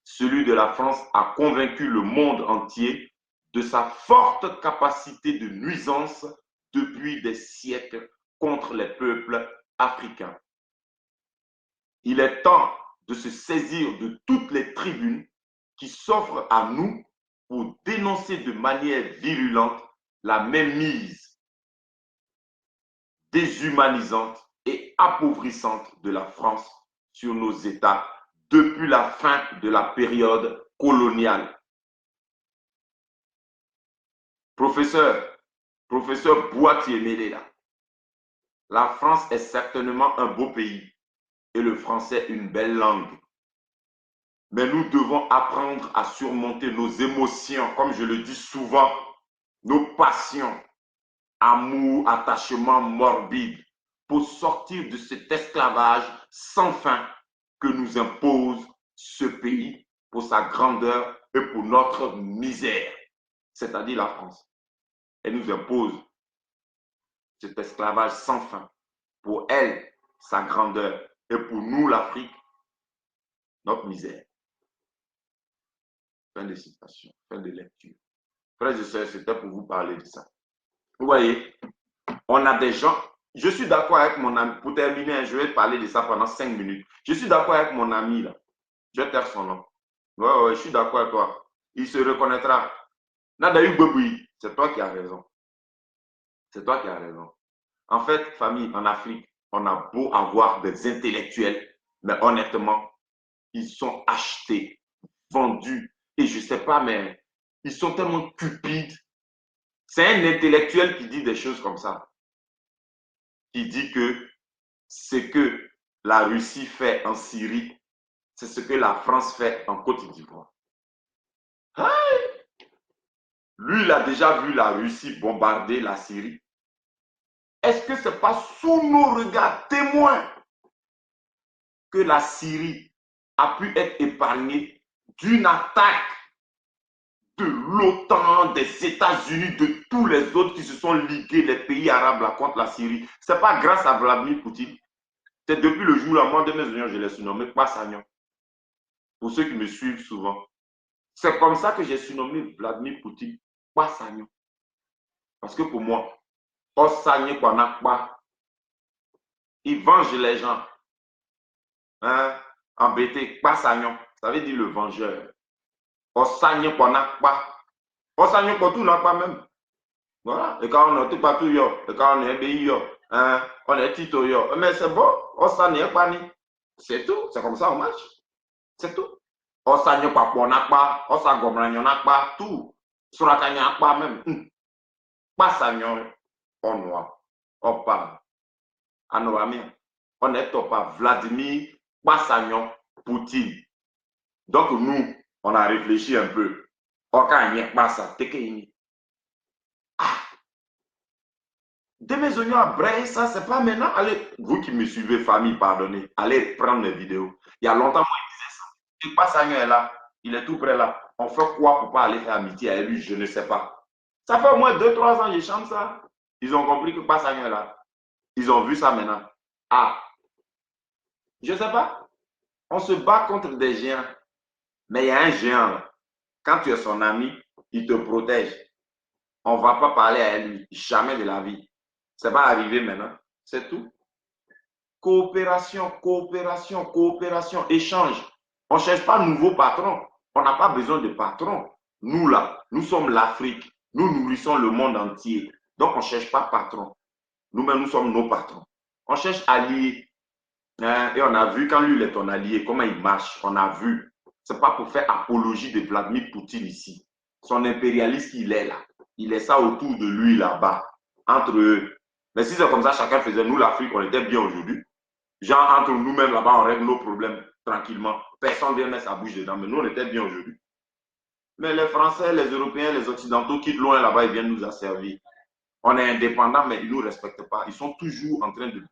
celui de la France a convaincu le monde entier de sa forte capacité de nuisance depuis des siècles contre les peuples africains. Il est temps de se saisir de toutes les tribunes qui s'offrent à nous pour dénoncer de manière virulente la mainmise déshumanisante et appauvrissante de la France sur nos États depuis la fin de la période coloniale. Professeur Boitier-Méléla, la France est certainement un beau pays et le français une belle langue. Mais nous devons apprendre à surmonter nos émotions, comme je le dis souvent, nos passions, amour, attachement morbide, pour sortir de cet esclavage sans fin que nous impose ce pays pour sa grandeur et pour notre misère, c'est-à-dire la France. Elle nous impose cet esclavage sans fin pour elle, sa grandeur, et pour nous, l'Afrique, notre misère. Fin de citation, fin de lecture. Frères et sœurs, c'était pour vous parler de ça. Vous voyez, on a des gens, je suis d'accord avec mon ami, pour terminer, je vais parler de ça pendant 5 minutes. Je suis d'accord avec mon ami là, je vais taire son nom. Ouais, je suis d'accord avec toi. Il se reconnaîtra. Nadaï Boboui, c'est toi qui as raison. C'est toi qui as raison. En fait, famille, en Afrique, on a beau avoir des intellectuels, mais honnêtement, ils sont achetés, vendus, et je ne sais pas, mais ils sont tellement cupides. C'est un intellectuel qui dit des choses comme ça, qui dit que ce que la Russie fait en Syrie, c'est ce que la France fait en Côte d'Ivoire. Lui, il a déjà vu la Russie bombarder la Syrie. Est-ce que ce n'est pas sous nos regards témoins que la Syrie a pu être épargnée d'une attaque de l'OTAN, des États-Unis, de tous les autres qui se sont ligués, les pays arabes là, contre la Syrie? Ce n'est pas grâce à Vladimir Poutine. C'est depuis le jour où moi de mes oignons, je l'ai surnommé Passagnon. Pour ceux qui me suivent souvent. C'est comme ça que j'ai surnommé Vladimir Poutine Passagnon. Parce que pour moi, Passagnon qu'on n'a pas, il venge les gens. Hein? Embêté, Passagnon, ça veut dire le vengeur. Passagnon qu'on n'a pas. Passagnon qu'on tout n'a pas même. Voilà. Et quand on est tout partout, et quand on est BI, on est Tito, mais c'est bon, on s'en est pas ni. C'est tout, c'est comme ça on marche. C'est tout. On s'en est pas, on n'a pas, on s'en gomme, on n'a pas, tout. Sur la cagne, pas même. Pas ça, on noir, on parle. À nos amis, on est pas Vladimir Passagnon Poutine. Donc nous, on a réfléchi un peu. On a pas ça, t'es qu'il de mes oignons à brailler, ça, c'est pas maintenant. Allez, vous qui me suivez, famille, pardonnez. Allez prendre mes vidéos. Il y a longtemps, moi, il disait ça. Il passe à est là. Il est tout près là. On fait quoi pour pas aller faire amitié avec lui? Je ne sais pas. Ça fait au moins 2-3 ans que je chante ça. Ils ont compris que Passagnon est là. Ils ont vu ça maintenant. Ah, je ne sais pas. On se bat contre des géants. Mais il y a un géant là. Quand tu es son ami, il te protège. On ne va pas parler à lui. Jamais de la vie. Ça va arriver maintenant. C'est tout. Coopération, coopération, coopération, échange. On ne cherche pas de nouveaux patrons. On n'a pas besoin de patrons. Nous, là, nous sommes l'Afrique. Nous nourrissons le monde entier. Donc, on ne cherche pas patron. Nous-mêmes, nous sommes nos patrons. On cherche alliés. Hein, et on a vu, quand lui, il est ton allié, comment il marche. On a vu. Ce n'est pas pour faire apologie de Vladimir Poutine ici. Son impérialiste, il est là. Il est ça autour de lui, là-bas, entre eux. Mais si c'est comme ça, chacun faisait, nous, l'Afrique, on était bien aujourd'hui. Genre, entre nous-mêmes, là-bas, on règle nos problèmes tranquillement. Personne ne vient mettre sa bouche dedans, mais nous, on était bien aujourd'hui. Mais les Français, les Européens, les Occidentaux quittent loin là-bas, ils viennent nous asservir. On est indépendants, mais ils ne nous respectent pas. Ils sont toujours en train de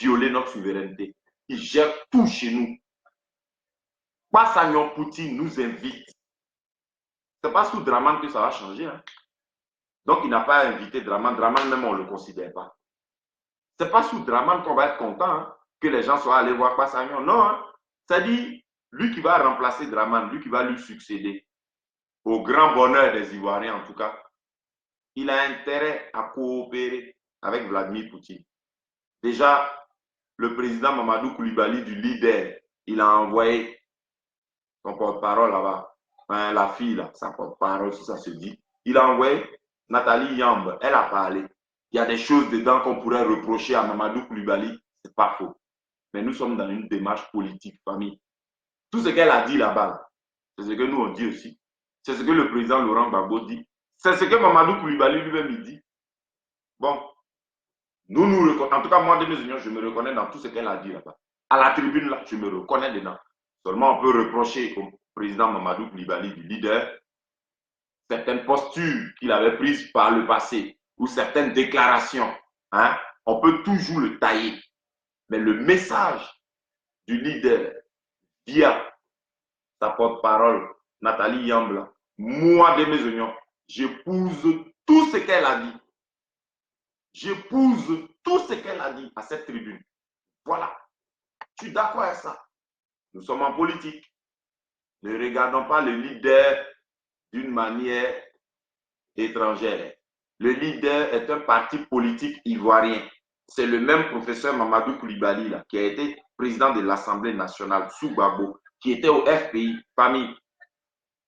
violer notre souveraineté. Ils gèrent tout chez nous. Passagnon Poutine nous invite. Ce n'est pas sous Draman que ça va changer. Hein. Donc, il n'a pas invité Draman. Draman, même, on ne le considère pas. Ce n'est pas sous Draman qu'on va être content hein, que les gens soient allés voir Passagnon. Non, hein. C'est-à-dire, lui qui va remplacer Draman, lui qui va lui succéder, au grand bonheur des Ivoiriens en tout cas, il a intérêt à coopérer avec Vladimir Poutine. Déjà, le président Mamadou Koulibaly du leader, il a envoyé son porte-parole là-bas, enfin, la fille, là, sa porte-parole, si ça se dit. Il a envoyé Nathalie Yamb, elle a parlé. Il y a des choses dedans qu'on pourrait reprocher à Mamadou Koulibaly. c'est pas faux. Mais nous sommes dans une démarche politique, famille. Tout ce qu'elle a dit là-bas, c'est ce que nous on dit aussi. C'est ce que le président Laurent Gbagbo dit. C'est ce que Mamadou Koulibaly lui-même dit. Bon, en tout cas, moi, de mes unions, je me reconnais dans tout ce qu'elle a dit là-bas. À la tribune, là, je me reconnais dedans. Seulement, on peut reprocher au président Mamadou Koulibaly, du leader, certaines postures qu'il avait prises par le passé ou certaines déclarations. Hein, on peut toujours le tailler. Mais le message du leader via sa porte-parole, Nathalie Yambla, moi, de mes oignons, j'épouse tout ce qu'elle a dit. J'épouse tout ce qu'elle a dit à cette tribune. Voilà. Je suis d'accord avec ça. Nous sommes en politique. Ne regardons pas le leader d'une manière étrangère. Le leader est un parti politique ivoirien. C'est le même professeur Mamadou Koulibaly là, qui a été président de l'Assemblée nationale sous Gbagbo, qui était au FPI. Famille,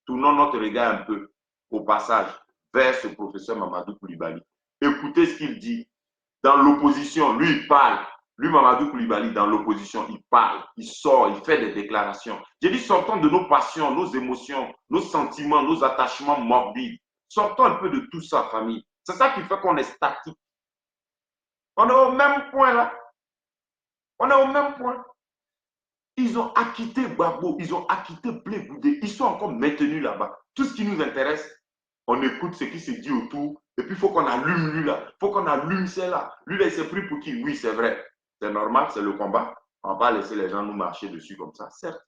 tournons notre regard un peu au passage vers ce professeur Mamadou Koulibaly. Écoutez ce qu'il dit. Dans l'opposition, lui, il parle. Lui, Mamadou Koulibaly, dans l'opposition, il parle, il sort, il fait des déclarations. J'ai dit, sortons de nos passions, nos émotions, nos sentiments, nos attachements morbides. Sortons un peu de tout ça, famille. C'est ça qui fait qu'on est statique. On est au même point là. On est au même point. Ils ont acquitté Gbagbo, ils ont acquitté Blé Goudé. Ils sont encore maintenus là-bas. Tout ce qui nous intéresse, on écoute ce qui se dit autour. Et puis, il faut qu'on allume lui là. Il faut qu'on allume celle-là. Lui là, il s'est pris pour qui? Oui, c'est vrai. C'est normal, c'est le combat. On ne va pas laisser les gens nous marcher dessus comme ça, certes.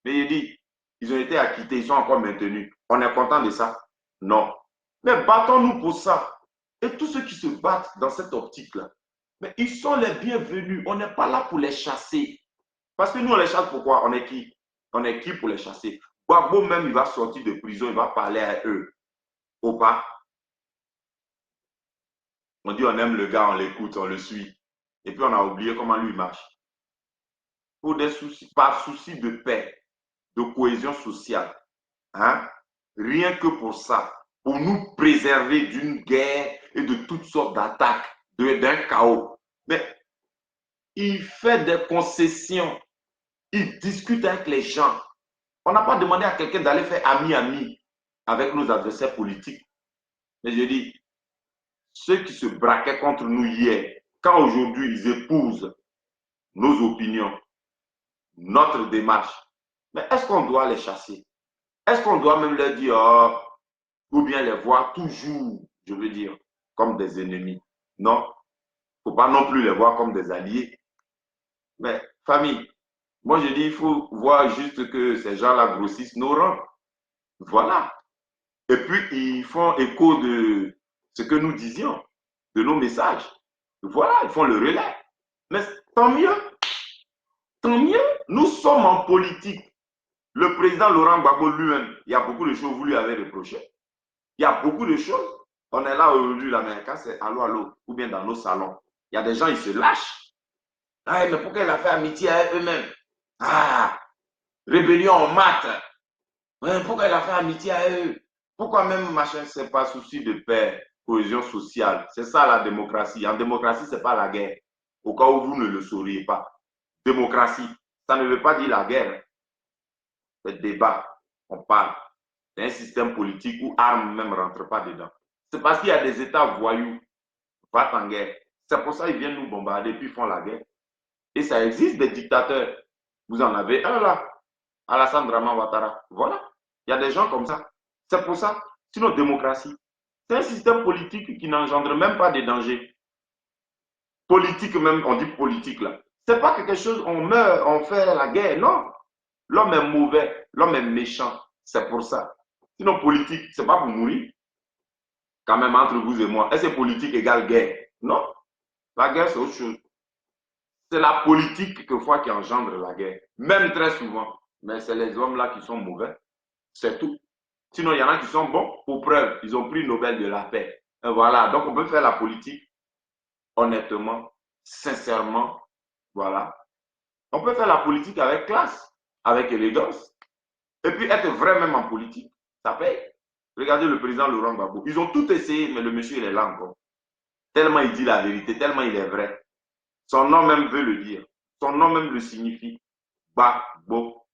Mais il dit, ils ont été acquittés, ils sont encore maintenus. On est content de ça? Non. Mais battons-nous pour ça. Et tous ceux qui se battent dans cette optique-là, mais ils sont les bienvenus. On n'est pas là pour les chasser. Parce que nous, on les chasse pourquoi? On est qui? On est qui pour les chasser? Gbagbo même, il va sortir de prison, il va parler à eux. Ou pas? On dit on aime le gars, on l'écoute, on le suit. Et puis on a oublié comment lui marche. Pour des soucis, par souci de paix, de cohésion sociale, hein? Rien que pour ça, pour nous préserver d'une guerre et de toutes sortes d'attaques, d'un chaos. Mais il fait des concessions, il discute avec les gens. On n'a pas demandé à quelqu'un d'aller faire ami-ami avec nos adversaires politiques. Mais je dis, ceux qui se braquaient contre nous hier, quand aujourd'hui ils épousent nos opinions, notre démarche, mais est-ce qu'on doit les chasser? Est-ce qu'on doit même leur dire, oh, ou bien les voir toujours, je veux dire, comme des ennemis? Non, il ne faut pas non plus les voir comme des alliés. Mais famille, moi je dis, il faut voir juste que ces gens-là grossissent nos rangs. Voilà. Et puis, ils font écho de ce que nous disions, de nos messages. Voilà, ils font le relais. Mais tant mieux. Tant mieux. Nous sommes en politique. Le président Laurent Gbagbo lui-même, il y a beaucoup de choses que vous lui avez reprochées. Il y a beaucoup de choses. On est là aujourd'hui, là, mais quand c'est allô, allô, ou bien dans nos salons, il y a des gens, ils se lâchent. Ah, mais pourquoi il a fait amitié à eux-mêmes? Ah, rébellion en maths. Ouais, pourquoi il a fait amitié à eux? Pourquoi même machin, c'est pas souci de paix, cohésion sociale? C'est ça la démocratie. En démocratie, c'est pas la guerre. Au cas où vous ne le sauriez pas. Démocratie, ça ne veut pas dire la guerre. C'est débat, on parle. C'est un système politique où armes même ne rentrent pas dedans. C'est parce qu'il y a des États voyous qui partent en guerre. C'est pour ça qu'ils viennent nous bombarder puis font la guerre. Et ça existe des dictateurs. Vous en avez un là, Alassane Draman Ouattara. Voilà. Il y a des gens comme ça. C'est pour ça. Sinon, démocratie, c'est un système politique qui n'engendre même pas de danger. Politique même, on dit politique là. C'est pas quelque chose, on meurt, on fait la guerre. Non. L'homme est mauvais, l'homme est méchant. C'est pour ça. Sinon, politique, c'est pas pour mourir. Quand même, entre vous et moi. Est-ce que politique égale guerre? Non. La guerre, c'est autre chose. C'est la politique, quelquefois, qui engendre la guerre. Même très souvent. Mais c'est les hommes là qui sont mauvais. C'est tout. Sinon, il y en a qui sont bons. Pour preuve, ils ont pris le Nobel de la paix. Et voilà. Donc, on peut faire la politique honnêtement, sincèrement. Voilà. On peut faire la politique avec classe, avec élégance. Et puis être vrai même en politique. Ça paye. Regardez le président Laurent Gbagbo. Ils ont tout essayé, mais le monsieur, il est là encore. Tellement il dit la vérité, tellement il est vrai. Son nom même veut le dire. Son nom même le signifie. Gbagbo.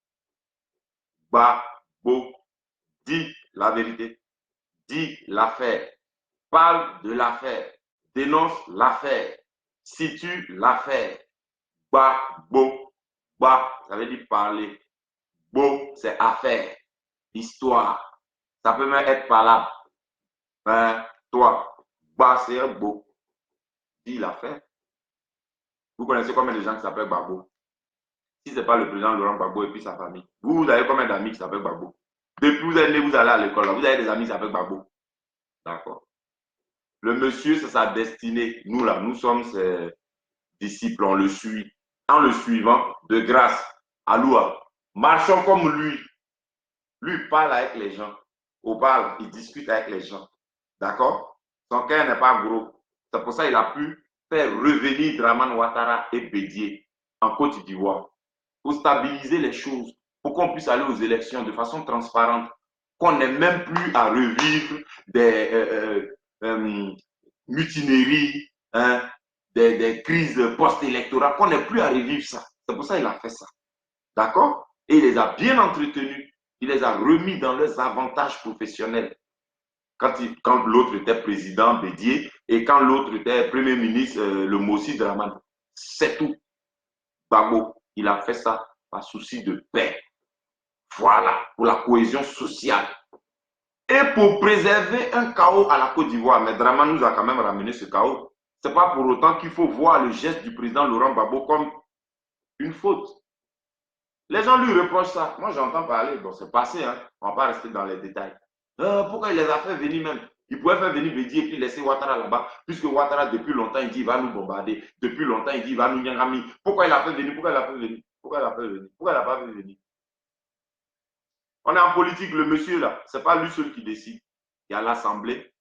Gbagbo. Dis la vérité. Dis l'affaire. Parle de l'affaire. Dénonce l'affaire. Situe l'affaire. Gbagbo. Gba, ça veut dire parler. Bo, c'est affaire. Histoire. Ça peut même être parlable. Hein, toi, Gba, c'est un beau. Dis l'affaire. Vous connaissez combien de gens qui s'appellent Gbagbo? Si ce n'est pas le président Laurent Gbagbo et puis sa famille. Vous avez combien d'amis qui s'appellent Gbagbo? Depuis que vous êtes né, vous allez à l'école, vous avez des amis qui s'appellent Gbagbo. D'accord. Le monsieur, c'est sa destinée. Nous, là, nous sommes ses disciples, on le suit. En le suivant, de grâce, Aloua, marchons comme lui. Lui, il parle avec les gens. Au parle, il discute avec les gens. D'accord? Son cœur n'est pas gros. C'est pour ça qu'il a pu faire revenir Dramane Ouattara et Bédié en Côte d'Ivoire pour stabiliser les choses, pour qu'on puisse aller aux élections de façon transparente, qu'on n'ait même plus à revivre des mutineries, hein, des crises post-électorales, qu'on n'ait plus à revivre ça. C'est pour ça qu'il a fait ça. D'accord? Et il les a bien entretenus. Il les a remis dans leurs avantages professionnels. Quand l'autre était président Bédié et quand l'autre était premier ministre, le Mossi Dramane. C'est tout. Gbagbo, il a fait ça par souci de paix. Voilà, pour la cohésion sociale. Et pour préserver un chaos à la Côte d'Ivoire. Mais Dramane nous a quand même ramené ce chaos. Ce n'est pas pour autant qu'il faut voir le geste du président Laurent Gbagbo comme une faute. Les gens lui reprochent ça. Moi, j'entends parler. Bon, c'est passé, hein. On ne va pas rester dans les détails. Pourquoi il les a fait venir même? Il pouvait faire venir Bédi et puis laisser Ouattara là-bas, puisque Ouattara, depuis longtemps, il dit il va nous bombarder. Depuis longtemps, il dit il va nous nyangami. Pourquoi il a fait venir? Pourquoi il a fait venir? Pourquoi il a fait venir? Pourquoi il n'a pas fait venir? On est en politique, le monsieur là, ce n'est pas lui seul qui décide. Il y a l'Assemblée,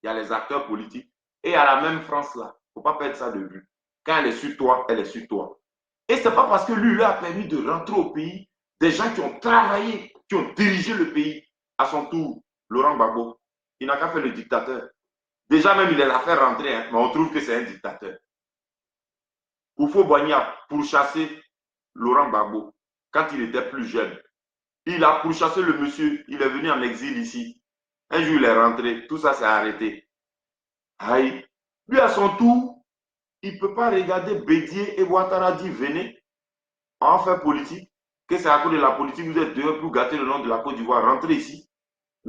il y a les acteurs politiques, et il y a la même France là. Il ne faut pas perdre ça de vue. Quand elle est sur toi, elle est sur toi. Et ce n'est pas parce que lui a permis de rentrer au pays des gens qui ont travaillé, qui ont dirigé le pays à son tour. Laurent Gbagbo, il n'a qu'à faire le dictateur. Déjà même, il les a fait rentrer, hein, mais on trouve que c'est un dictateur. Oufo Boigny a pourchassé Laurent Gbagbo quand il était plus jeune. Il a pourchassé le monsieur, il est venu en exil ici. Un jour, il est rentré, tout ça s'est arrêté. Aïe. Lui, à son tour, il ne peut pas regarder Bédié et Ouattara dire venez, on fait politique, que c'est à cause de la politique, vous êtes dehors pour gâter le nom de la Côte d'Ivoire, rentrez ici.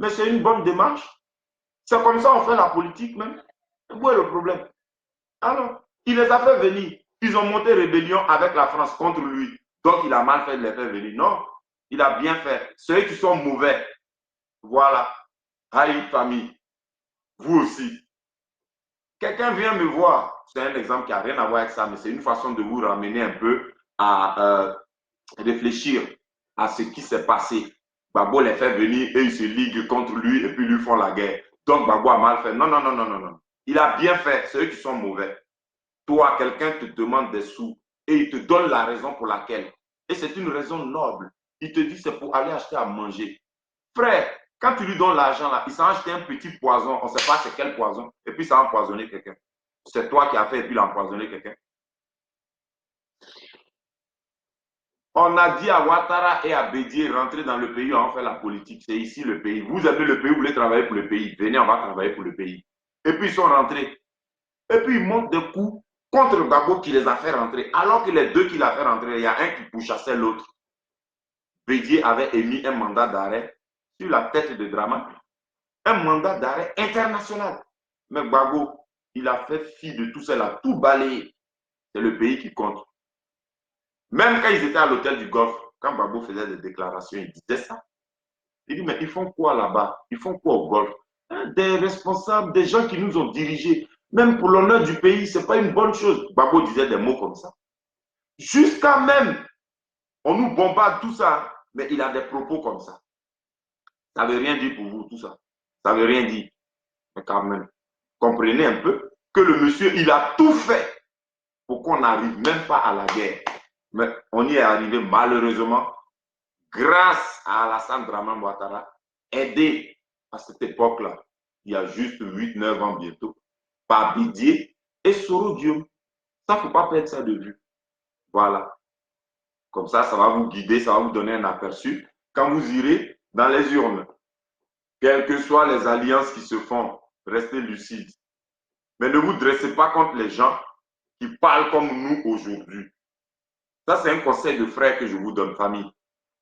Mais c'est une bonne démarche. C'est comme ça qu'on fait la politique même. Où est le problème? Alors, il les a fait venir. Ils ont monté rébellion avec la France contre lui. Donc, il a mal fait de les faire venir. Non, il a bien fait. Ceux qui sont mauvais, voilà. Aïe, famille. Vous aussi. Quelqu'un vient me voir. C'est un exemple qui n'a rien à voir avec ça, mais c'est une façon de vous ramener un peu à réfléchir à ce qui s'est passé. Gbagbo les fait venir et ils se liguent contre lui et puis lui font la guerre. Donc Gbagbo a mal fait. Non, non, non, non, non, non. Il a bien fait. C'est eux qui sont mauvais. Toi, quelqu'un te demande des sous et il te donne la raison pour laquelle. Et c'est une raison noble. Il te dit c'est pour aller acheter à manger. Frère, quand tu lui donnes l'argent là, il s'en a acheté un petit poison. On ne sait pas c'est quel poison. Et puis ça a empoisonné quelqu'un. C'est toi qui as fait et puis il a empoisonné quelqu'un. On a dit à Ouattara et à Bédié, rentrez dans le pays, on fait la politique. C'est ici le pays. Vous aimez le pays, vous voulez travailler pour le pays. Venez, on va travailler pour le pays. Et puis ils sont rentrés. Et puis ils montent des coups contre Gbagbo qui les a fait rentrer. Alors que les deux qui l'ont fait rentrer, il y a un qui pourchassait l'autre. Bédié avait émis un mandat d'arrêt sur la tête de Dramane. Un mandat d'arrêt international. Mais Gbagbo, il a fait fi de tout ça, il a tout balayé. C'est le pays qui compte. Même quand ils étaient à l'hôtel du Golfe, quand Gbagbo faisait des déclarations, il disait ça. Il dit, mais ils font quoi là-bas? Ils font quoi au Golfe? Des responsables, des gens qui nous ont dirigés. Même pour l'honneur du pays, ce n'est pas une bonne chose. Gbagbo disait des mots comme ça. Jusqu'à même, on nous bombarde tout ça, mais il a des propos comme ça. Ça ne veut rien dire pour vous, tout ça. Ça ne veut rien dire. Mais quand même, comprenez un peu que le monsieur, il a tout fait pour qu'on n'arrive même pas à la guerre. Mais on y est arrivé malheureusement grâce à Alassane Dramane Ouattara, aidé à cette époque-là, il y a juste 8-9 ans bientôt, par Bédié et Soro Guillaume. Ça, il ne faut pas perdre ça de vue. Voilà. Comme ça va vous guider, ça va vous donner un aperçu. Quand vous irez dans les urnes, quelles que soient les alliances qui se font, restez lucides. Mais ne vous dressez pas contre les gens qui parlent comme nous aujourd'hui. Ça, c'est un conseil de frère que je vous donne, famille.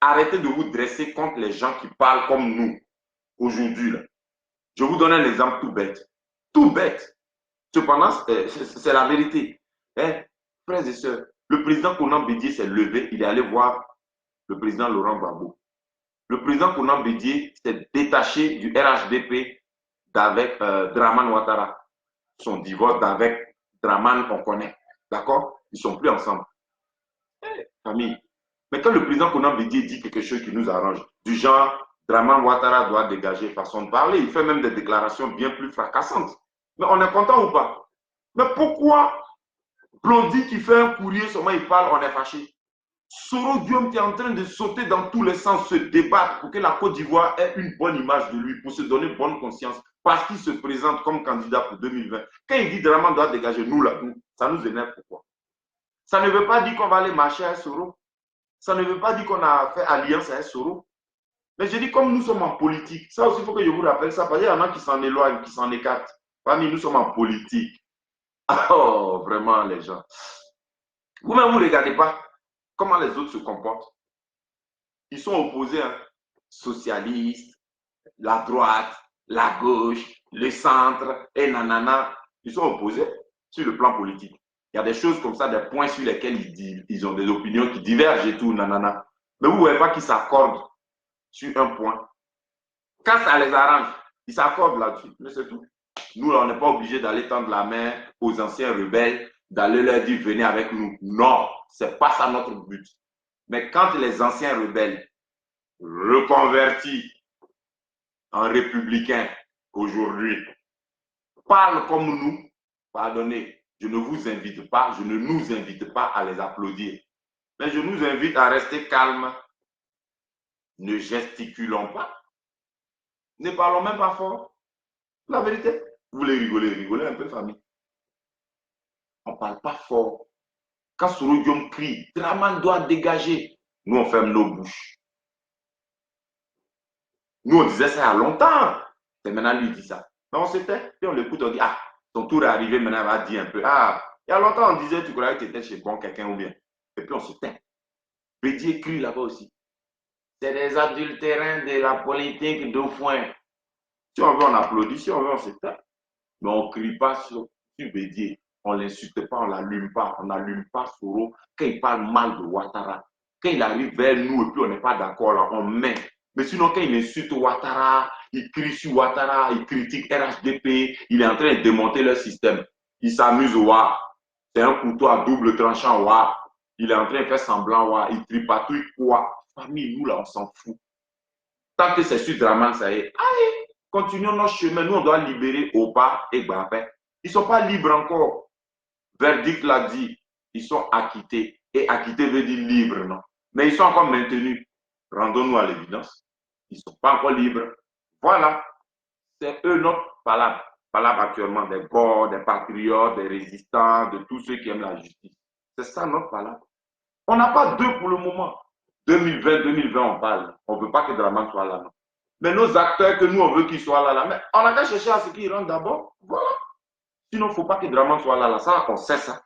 Arrêtez de vous dresser contre les gens qui parlent comme nous aujourd'hui. Je vous donne un exemple tout bête. Tout bête. Cependant, c'est la vérité. Hein? Frères et sœurs, le président Conan Bédié s'est levé, il est allé voir le président Laurent Gbagbo. Le président Conan Bédié s'est détaché du RHDP d'avec Draman Ouattara. Son divorce d'avec Draman, on connaît. D'accord? Ils ne sont plus ensemble. Famille. Mais quand le président Conan Bédié dit quelque chose qui nous arrange, du genre, Draman Ouattara doit dégager façon de parler, il fait même des déclarations bien plus fracassantes. Mais on est content ou pas? Mais pourquoi Blondie qui fait un courrier, seulement il parle, on est fâché? Soro Guillaume qui est en train de sauter dans tous les sens, se débattre pour que la Côte d'Ivoire ait une bonne image de lui, pour se donner bonne conscience, parce qu'il se présente comme candidat pour 2020. Quand il dit Draman doit dégager, nous là, ça nous énerve pourquoi? Ça ne veut pas dire qu'on va aller marcher à Soro. Ça ne veut pas dire qu'on a fait alliance avec Soro. Mais je dis, comme nous sommes en politique, ça aussi, il faut que je vous rappelle ça, parce qu'il y en a qui s'en éloignent, qui s'en écartent. Parmi nous sommes en politique. Oh, vraiment, les gens. Vous-même, vous ne regardez pas comment les autres se comportent. Ils sont opposés, hein. Socialistes, la droite, la gauche, le centre, et nanana. Ils sont opposés sur le plan politique. Il y a des choses comme ça, des points sur lesquels ils ont des opinions qui divergent et tout, nanana. Mais vous ne voyez pas qu'ils s'accordent sur un point. Quand ça les arrange, ils s'accordent là-dessus. Mais c'est tout. Nous, on n'est pas obligé d'aller tendre la main aux anciens rebelles, d'aller leur dire venez avec nous. Non, ce n'est pas ça notre but. Mais quand les anciens rebelles reconvertis en républicains aujourd'hui parlent comme nous, pardonnez, je ne vous invite pas, je ne nous invite pas à les applaudir. Mais je nous invite à rester calmes. Ne gesticulons pas. Ne parlons même pas fort. La vérité, vous voulez rigoler, rigolez un peu, famille. On ne parle pas fort. Quand Soro Guillaume crie, Draman doit dégager. Nous, on ferme nos bouches. Nous, on disait ça il y a longtemps. C'est maintenant lui qui dit ça. Mais on s'était, puis on l'écoute, on dit, ah, ton tour est arrivé, maintenant il va dire un peu, ah, il y a longtemps, on disait, tu croyais que tu étais chez bon quelqu'un ou bien. Et puis on se tait. Bédier crie là-bas aussi. C'est des adultérins de la politique de foin. Si on veut, on applaudit, si on veut, on se tait. Mais on ne crie pas sur Bédier. On ne l'insulte pas, on ne l'allume pas. On n'allume pas Soro quand il parle mal de Ouattara. Quand il arrive vers nous et puis on n'est pas d'accord, là, on met. Mais sinon, quand il insulte Ouattara, il crie sur Ouattara, il critique RHDP, il est en train de démonter leur système. Il s'amuse, ouah. C'est un couteau à double tranchant, ouah. Il est en train de faire semblant, ouah. Il tripatouille, ouah. Famille, nous, là, on s'en fout. Tant que c'est sur Draman, ça y est. Allez, continuons notre chemin. Nous, on doit libérer Opa et Gbapé. Ils ne sont pas libres encore. Verdict l'a dit. Ils sont acquittés. Et acquittés veut dire libre, non? Mais ils sont encore maintenus. Rendons-nous à l'évidence. Ils ne sont pas encore libres. Voilà. C'est eux notre palabre. Palabre actuellement des corps, des patriotes, des résistants, de tous ceux qui aiment la justice. C'est ça notre palabre. On n'a pas deux pour le moment. 2020, 2020, on parle. On ne veut pas que Draman soit là, non. Mais nos acteurs que nous, on veut qu'ils soient là, mais on a qu'à chercher à ce qu'ils rentrent d'abord. Voilà. Sinon, il ne faut pas que Draman soit là. Ça, on sait ça.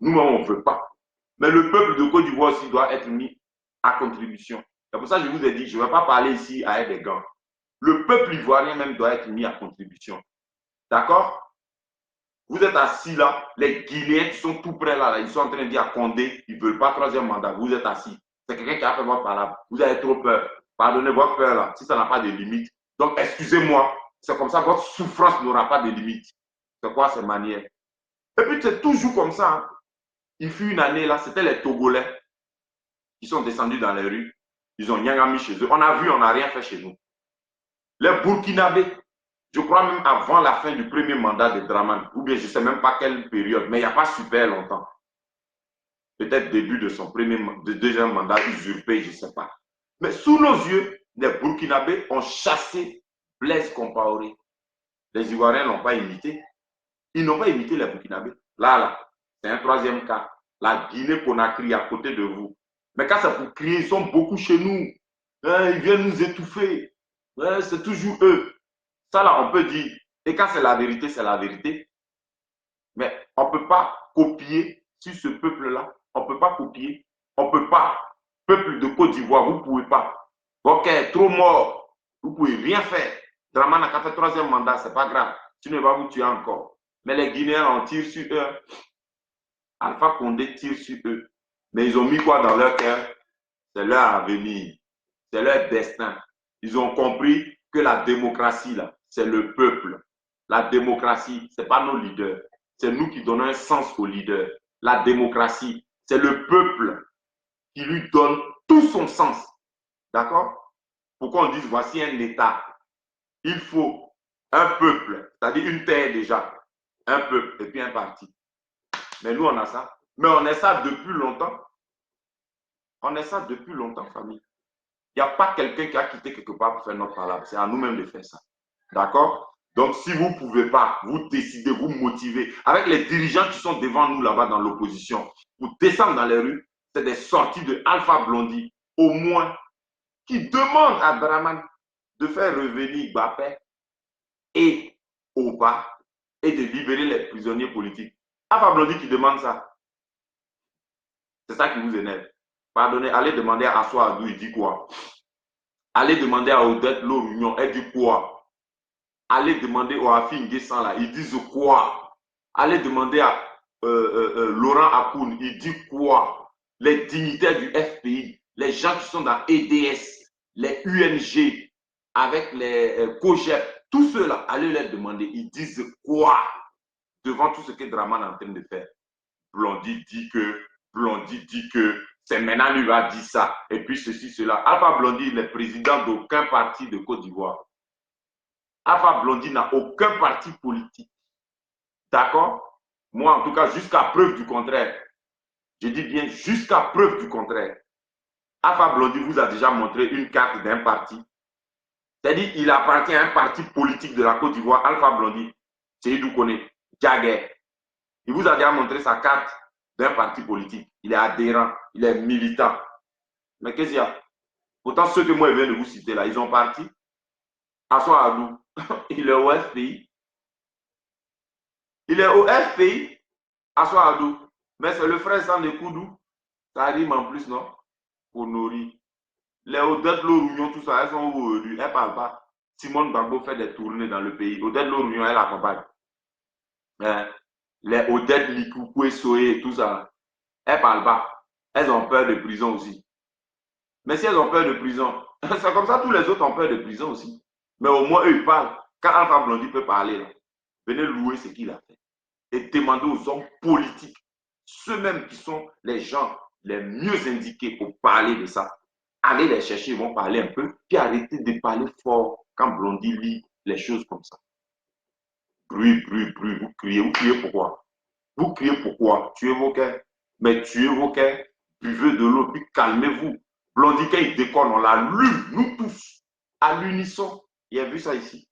Nous-mêmes, on ne veut pas. Mais le peuple de Côte d'Ivoire aussi doit être mis à contribution. C'est pour ça que je vous ai dit, je ne vais pas parler ici avec des gants. Le peuple ivoirien même doit être mis à contribution. D'accord? Vous êtes assis là, les Guinéens qui sont tout près là, ils sont en train de dire à Condé, ils ne veulent pas troisième mandat. Vous êtes assis. C'est quelqu'un qui a fait votre parole. Vous avez trop peur. Pardonnez votre peur là, si ça n'a pas de limite. Donc, excusez-moi. C'est comme ça, votre souffrance n'aura pas de limite. C'est quoi ces manières? Et puis, c'est toujours comme ça. Hein. Il fut une année là, c'était les Togolais qui sont descendus dans les rues. Ils ont nyangami chez eux. On a vu, on n'a rien fait chez nous. Les Burkinabés, je crois même avant la fin du premier mandat de Draman, ou bien je ne sais même pas quelle période, mais il n'y a pas super longtemps. Peut-être début de son deuxième mandat usurpé, je ne sais pas. Mais sous nos yeux, les Burkinabés ont chassé Blaise Compaoré. Les Ivoiriens n'ont pas imité. Ils n'ont pas imité les Burkinabés. Là, c'est un troisième cas. La Guinée-Conakry à côté de vous. Mais quand c'est pour crier, ils sont beaucoup chez nous. Ils viennent nous étouffer. C'est toujours eux. Ça là, on peut dire. Et quand c'est la vérité, c'est la vérité. Mais on ne peut pas copier sur ce peuple-là. On ne peut pas copier. On ne peut pas. Peuple de Côte d'Ivoire, vous ne pouvez pas. Ok, trop mort. Vous ne pouvez rien faire. Dramane a fait troisième mandat, ce n'est pas grave. Tu ne vas vous tuer encore. Mais les Guinéens en tirent sur eux. Alpha Condé tire sur eux. Mais ils ont mis quoi dans leur cœur? C'est leur avenir. C'est leur destin. Ils ont compris que la démocratie, là, c'est le peuple. La démocratie, ce n'est pas nos leaders. C'est nous qui donnons un sens aux leaders. La démocratie, c'est le peuple qui lui donne tout son sens. D'accord? Pourquoi on dit voici un État? Il faut un peuple, c'est-à-dire une terre déjà, un peuple et puis un parti. Mais nous, on a ça. Mais on a ça depuis longtemps. On a ça depuis longtemps, famille. Il n'y a pas quelqu'un qui a quitté quelque part pour faire notre palabre. C'est à nous-mêmes de faire ça. D'accord? Donc, si vous ne pouvez pas, vous décidez, vous motiver, avec les dirigeants qui sont devant nous là-bas dans l'opposition, pour descendre dans les rues, c'est des sorties de Alpha Blondy, au moins, qui demandent à Draman de faire revenir Mbappé et Oba et de libérer les prisonniers politiques. Alpha Blondy qui demande ça. C'est ça qui vous énerve. Pardonnez, allez demander à Assoa Adou, il dit quoi? Allez demander à Odette Lorunion, elle dit quoi? Allez demander au Afin Guessan, là, ils disent quoi? Allez demander à Laurent Akoun, il dit quoi? Les dignitaires du FPI, les gens qui sont dans EDS, les UNG, avec les COGEP, tous ceux-là, allez leur demander, ils disent quoi devant tout ce que Draman est en train de faire? Blondy dit que, c'est maintenant lui va dire ça, et puis ceci, cela. Alpha Blondy, il est président d'aucun parti de Côte d'Ivoire. Alpha Blondy n'a aucun parti politique. D'accord? Moi, en tout cas, jusqu'à preuve du contraire. Je dis bien jusqu'à preuve du contraire. Alpha Blondy vous a déjà montré une carte d'un parti. C'est-à-dire qu'il appartient à un parti politique de la Côte d'Ivoire, Alpha Blondy. C'est Idoukoné, Jagger. Il vous a déjà montré sa carte d'un parti politique. Il est adhérent, il est militant. Mais qu'est-ce qu'il y a? Pourtant, ceux que moi je viens de vous citer là, ils ont parti. Assoa Adou, il est au FPI. Il est au FPI, Assoa Adou. Mais c'est le frère Sandé Koudou. Ça rime en plus, non? Honori. Les Odette Lorunion, tout ça, elles sont aujourd'hui. Elles ne parlent pas. Simone Gbagbo fait des tournées dans le pays. Odette Lorunion, elle accompagne. Les Odette Likoukou et Soé, tout ça, elles ne parlent pas. Elles ont peur de prison aussi. Mais si elles ont peur de prison, c'est comme ça, tous les autres ont peur de prison aussi. Mais au moins, eux, ils parlent. Quand Alpha Blondy peut parler, là, venez louer ce qu'il a fait. Et demandez aux hommes politiques, ceux-mêmes qui sont les gens les mieux indiqués pour parler de ça. Allez les chercher, ils vont parler un peu, puis arrêtez de parler fort quand Blondy lit les choses comme ça. Bruit, vous criez pourquoi? Vous criez pourquoi? Tuez vos cœurs. Mais tuez vos cœurs, buvez de l'eau, puis calmez-vous. Blondy, quand il déconne, on l'a lu, nous tous, à l'unisson. Il a vu ça ici.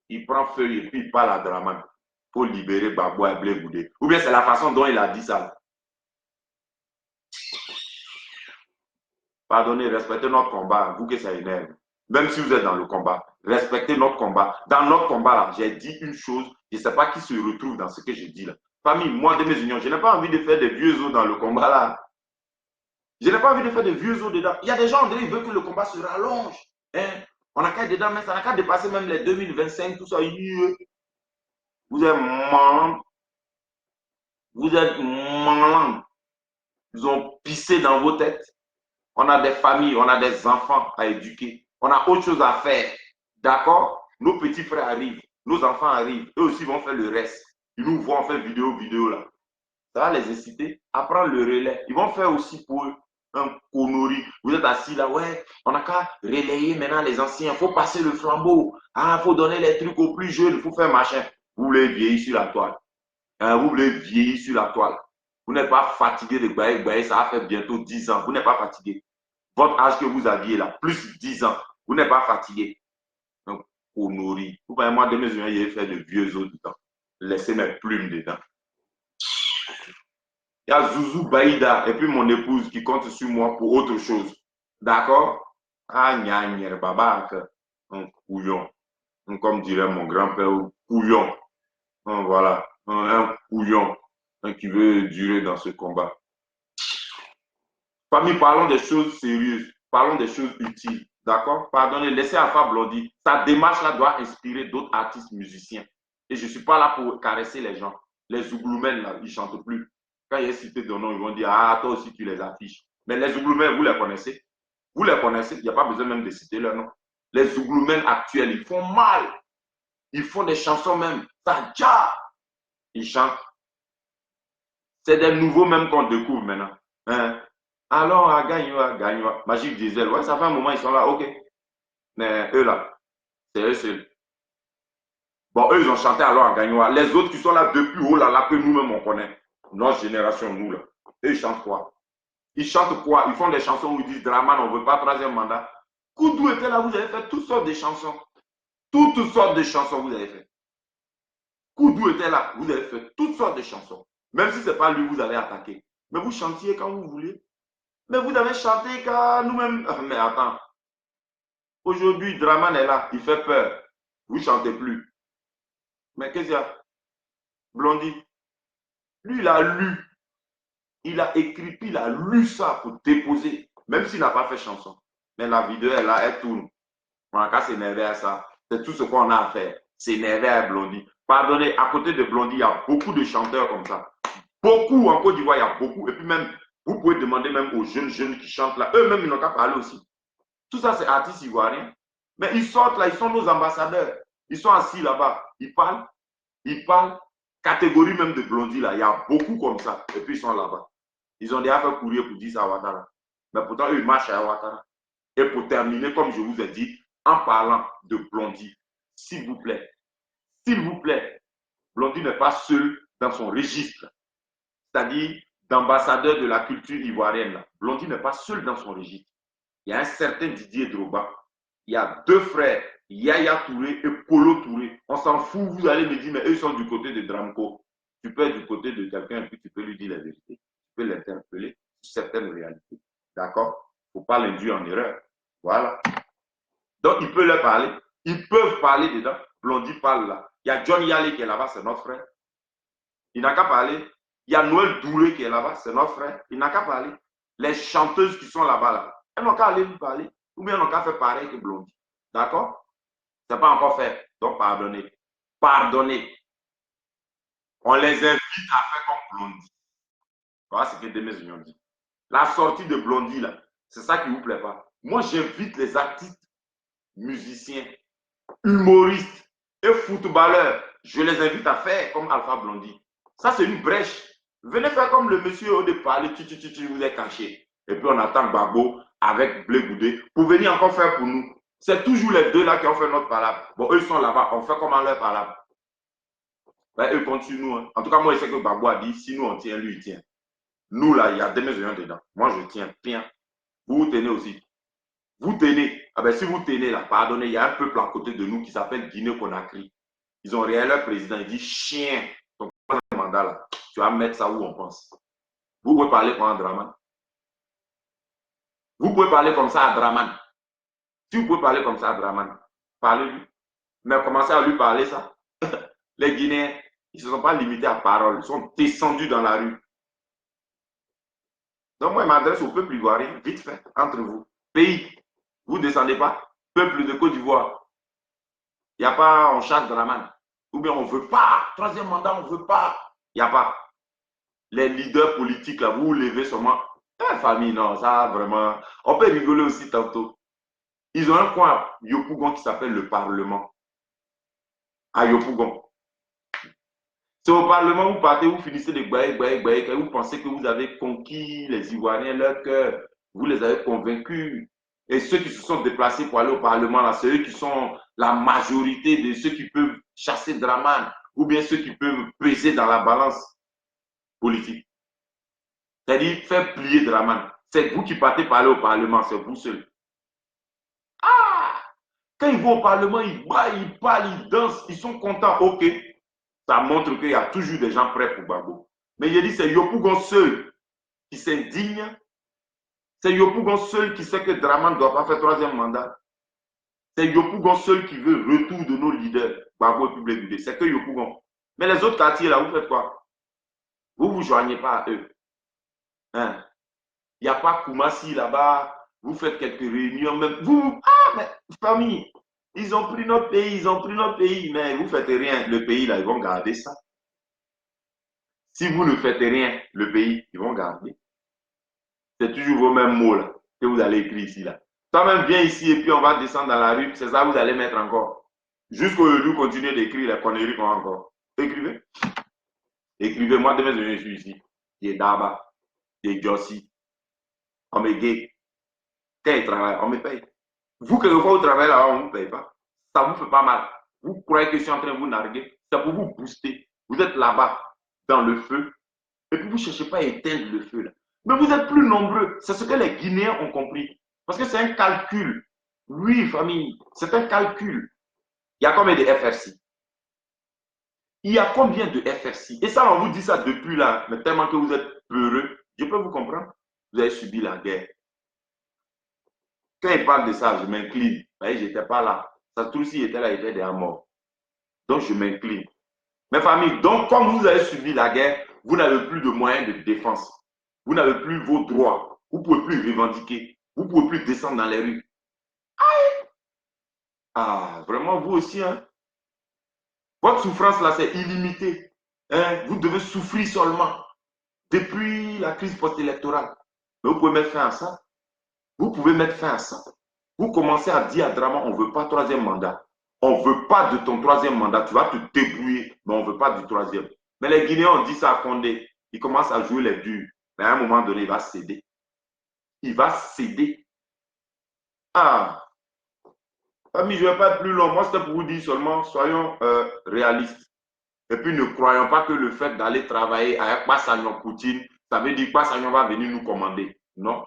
Il prend feuille et puis il parle à Draman pour libérer Gbagbo et Blé Goudé. Ou bien c'est la façon dont il a dit ça. Pardonnez, respectez notre combat, vous que ça énerve. Même si vous êtes dans le combat, respectez notre combat. Dans notre combat, là, j'ai dit une chose, je ne sais pas qui se retrouve dans ce que je dis là. Famille, moi, de mes unions, je n'ai pas envie de faire des vieux os dans le combat là. Je n'ai pas envie de faire des vieux os dedans. Il y a des gens, André, ils veulent que le combat se rallonge. Hein? On n'a qu'à être dedans, mais ça n'a qu'à dépasser même les 2025, tout ça. Vous êtes malin. Vous êtes malin. Ils ont pissé dans vos têtes. On a des familles, on a des enfants à éduquer. On a autre chose à faire. D'accord? Nos petits frères arrivent, nos enfants arrivent. Eux aussi vont faire le reste. Ils nous voient faire vidéo là. Ça va les inciter à prendre le relais. Ils vont faire aussi pour eux un connerie. Vous êtes assis là, ouais, on n'a qu'à relayer maintenant les anciens. Il faut passer le flambeau. Ah, il faut donner les trucs aux plus jeunes. Il faut faire machin. Vous voulez vieillir sur la toile. Vous voulez vieillir sur la toile. Vous n'êtes pas fatigué de bailler, ça va faire bientôt 10 ans. Vous n'êtes pas fatigué. Votre âge que vous aviez là, plus 10 ans, vous n'êtes pas fatigué. Donc, pour nourrir. Vous voyez, moi, de mes yeux, j'ai fait de vieux os dedans. Laissez mes plumes dedans. Il y a Zouzou Baïda et puis mon épouse qui compte sur moi pour autre chose. D'accord? Ah, gna, baba, un couillon. Comme dirait mon grand-père, couillon. Voilà, un couillon qui veut durer dans ce combat. Famille, parlons des choses sérieuses, parlons des choses utiles. D'accord? Pardonnez, laissez Alpha Blondy. Sa démarche-là doit inspirer d'autres artistes musiciens. Et je ne suis pas là pour caresser les gens. Les Zougloumènes, là, ils ne chantent plus. Quand il y a cité de nom, ils vont dire, ah, toi aussi, tu les affiches. Mais les Zougloumènes, vous les connaissez? Vous les connaissez? Il n'y a pas besoin même de citer leur nom. Les Zougloumènes actuels, ils font mal. Ils font des chansons même. Ça ja. Ils chantent. C'est des nouveaux même qu'on découvre maintenant. Hein? Alors, à Gagnoa, Magique Diesel. Ouais, ça fait un moment, ils sont là, ok. Mais eux là, c'est eux seuls. Bon, eux, ils ont chanté alors à Gagnoa. Les autres qui sont là depuis, oh là là, que nous-mêmes on connaît. Notre génération, nous là. Eux, ils chantent quoi? Ils chantent quoi? Ils font des chansons où ils disent Draman, on ne veut pas troisième mandat. Koudou était là, vous avez fait toutes sortes de chansons. Toutes sortes de chansons, vous avez fait. Koudou était là, vous avez fait toutes sortes de chansons. Même si ce n'est pas lui, vous allez attaquer. Mais vous chantiez quand vous voulez. Mais vous avez chanté quand nous-mêmes. Mais attends, aujourd'hui, Draman est là, il fait peur. Vous ne chantez plus. Mais qu'est-ce qu'il y a? Blondie, lui, il a lu, il a écrit, puis il a lu ça pour déposer, même s'il n'a pas fait chanson. Mais la vidéo est là, elle tourne. On a qu'à s'énerver à ça. C'est tout ce qu'on a à faire. S'énerver à Blondie. Pardonnez, à côté de Blondie, il y a beaucoup de chanteurs comme ça. Beaucoup, en Côte d'Ivoire, il y a beaucoup. Et puis même, vous pouvez demander même aux jeunes qui chantent là, eux-mêmes, ils n'ont qu'à parler aussi. Tout ça, c'est artistes ivoiriens. Mais ils sortent là, ils sont nos ambassadeurs. Ils sont assis là-bas. Ils parlent. Catégorie même de blondis là. Il y a beaucoup comme ça. Et puis ils sont là-bas. Ils ont déjà fait courir pour dire ça à Ouattara. Mais pourtant, eux, ils marchent à Ouattara. Et pour terminer, comme je vous ai dit, en parlant de Blondie, s'il vous plaît, Blondie n'est pas seul dans son registre, c'est-à-dire d'ambassadeur de la culture ivoirienne. Blondie n'est pas seul dans son registre. Il y a un certain Didier Drogba. Il y a deux frères, Yaya Touré et Polo Touré. On s'en fout, vous allez me dire, mais eux sont du côté de Dramco. Tu peux être du côté de quelqu'un et puis tu peux lui dire la vérité. Tu peux l'interpeller sur certaines réalités. D'accord? Il ne faut pas l'induire en erreur. Voilà. Donc, il peut leur parler. Ils peuvent parler dedans. Blondie parle là. Il y a John Yale qui est là-bas, c'est notre frère. Il n'a qu'à parler. Il y a Noël Douré qui est là-bas, c'est notre frère. Il n'a qu'à parler. Les chanteuses qui sont là-bas, là, elles n'ont qu'à aller lui parler. Ou bien elles n'ont qu'à faire pareil que Blondie. D'accord? Ce n'est pas encore fait. Donc, pardonnez. Pardonnez. On les invite à faire comme Blondie. Voilà ce que Demes Union dit. La sortie de Blondie, là, c'est ça qui ne vous plaît pas. Moi, j'invite les artistes, musiciens, humoristes et footballeurs. Je les invite à faire comme Alpha Blondie. Ça, c'est une brèche. Venez faire comme le monsieur au départ, vous êtes caché. Et puis on attend Babo avec Blé Goudé pour venir encore faire pour nous. C'est toujours les deux là qui ont fait notre palabre. Bon, eux sont là-bas, on fait comment leur palabre. Ben, eux comptent sur nous. Hein. En tout cas, moi, je sais que Babo a dit, si nous on tient, lui il tient. Nous là, il y a des maisons dedans. Moi, je tiens bien. Vous tenez aussi. Vous tenez. Ah ben, si vous tenez là, pardonnez, il y a un peuple à côté de nous qui s'appelle Guinée-Conakry. Ils ont réel leur président. Il dit, chien, ton mandat là, tu vas mettre ça où on pense. Vous pouvez parler comme un Draman. Vous pouvez parler comme ça à Draman. Si vous pouvez parler comme ça à Draman, parlez-lui. Mais commencez à lui parler ça. Les Guinéens, ils ne se sont pas limités à parole. Ils sont descendus dans la rue. Donc moi, je m'adresse au peuple ivoirien, vite fait, entre vous. Pays, vous ne descendez pas. Peuple de Côte d'Ivoire, il n'y a pas, on chasse Draman. Ou bien on ne veut pas. Troisième mandat, on ne veut pas. Il n'y a pas. Les leaders politiques, là, vous levez seulement. Famille, non, ça vraiment. On peut rigoler aussi tantôt. Ils ont un coin à Yopougon qui s'appelle le Parlement. À Yopougon. C'est au Parlement, vous partez, vous finissez de bailler, vous pensez que vous avez conquis les Ivoiriens, leur cœur, vous les avez convaincus. Et ceux qui se sont déplacés pour aller au Parlement, là, c'est eux qui sont la majorité de ceux qui peuvent chasser Draman, ou bien ceux qui peuvent peser dans la balance politique. C'est-à-dire faire plier Draman. C'est vous qui partez pour aller au Parlement, c'est vous seul. Ah! Quand ils vont au Parlement, ils baillent, ils parlent, ils dansent, ils sont contents. Ok, ça montre qu'il y a toujours des gens prêts pour Gbagbo. Mais je dis, c'est Yopougon seul qui s'indigne. C'est Yopougon seul qui sait que Draman ne doit pas faire troisième mandat. C'est Yopougon seul qui veut retour de nos leaders. C'est que Yopougon. Mais les autres quartiers, là, vous faites quoi? Vous ne vous joignez pas à eux. Hein? Il n'y a pas Koumassi là-bas. Vous faites quelques réunions. Même vous, mais famille, ils ont pris notre pays, ils ont pris notre pays. Mais vous ne faites rien. Le pays, là, ils vont garder ça. Si vous ne faites rien, le pays, ils vont garder. C'est toujours vos mêmes mots là, que vous allez écrire ici. Là. Toi-même, viens ici et puis on va descendre dans la rue. C'est ça que vous allez mettre encore. Jusqu'au lieu de continuer d'écrire les conneries qu'on a encore. Écrivez. Écrivez. Moi, demain, je suis ici. Il est Daba. Il est Jossi. On me gagne. Quand il travaille, on me paye. Vous, quelquefois, vous travaillez là, on ne vous paye pas. Ça ne vous fait pas mal. Vous croyez que je suis en train de vous narguer. C'est pour vous booster. Vous êtes là-bas, dans le feu. Et puis, vous ne cherchez pas à éteindre le feu. Là. Mais vous êtes plus nombreux. C'est ce que les Guinéens ont compris. Parce que c'est un calcul. Oui, famille, c'est un calcul. Il y a combien de FRC? Il y a combien de FRC? Et ça, on vous dit ça depuis là, mais tellement que vous êtes peureux. Je peux vous comprendre. Vous avez subi la guerre. Quand il parle de ça, je m'incline. Vous voyez, je n'étais pas là. Ça se trouve, s'il était là, il était déjà mort. Donc, je m'incline. Mes familles, donc, comme vous avez subi la guerre, vous n'avez plus de moyens de défense. Vous n'avez plus vos droits. Vous ne pouvez plus revendiquer. Vous ne pouvez plus descendre dans les rues. Ah, vraiment, vous aussi, hein? Votre souffrance, là, c'est illimité. Hein? Vous devez souffrir seulement depuis la crise post-électorale. Mais vous pouvez mettre fin à ça. Vous pouvez mettre fin à ça. Vous commencez à dire à Drama, on ne veut pas troisième mandat. On ne veut pas de ton troisième mandat. Tu vas te débrouiller, mais on ne veut pas du troisième. Mais les Guinéens ont dit ça à Condé. Il commence à jouer les durs. Mais à un moment donné, il va céder. Il va céder. Ah, amis, je ne vais pas être plus long. Moi, c'était pour vous dire seulement, soyons réalistes. Et puis, ne croyons pas que le fait d'aller travailler avec Passagnon Poutine, ça veut dire que Passagnon va venir nous commander. Non,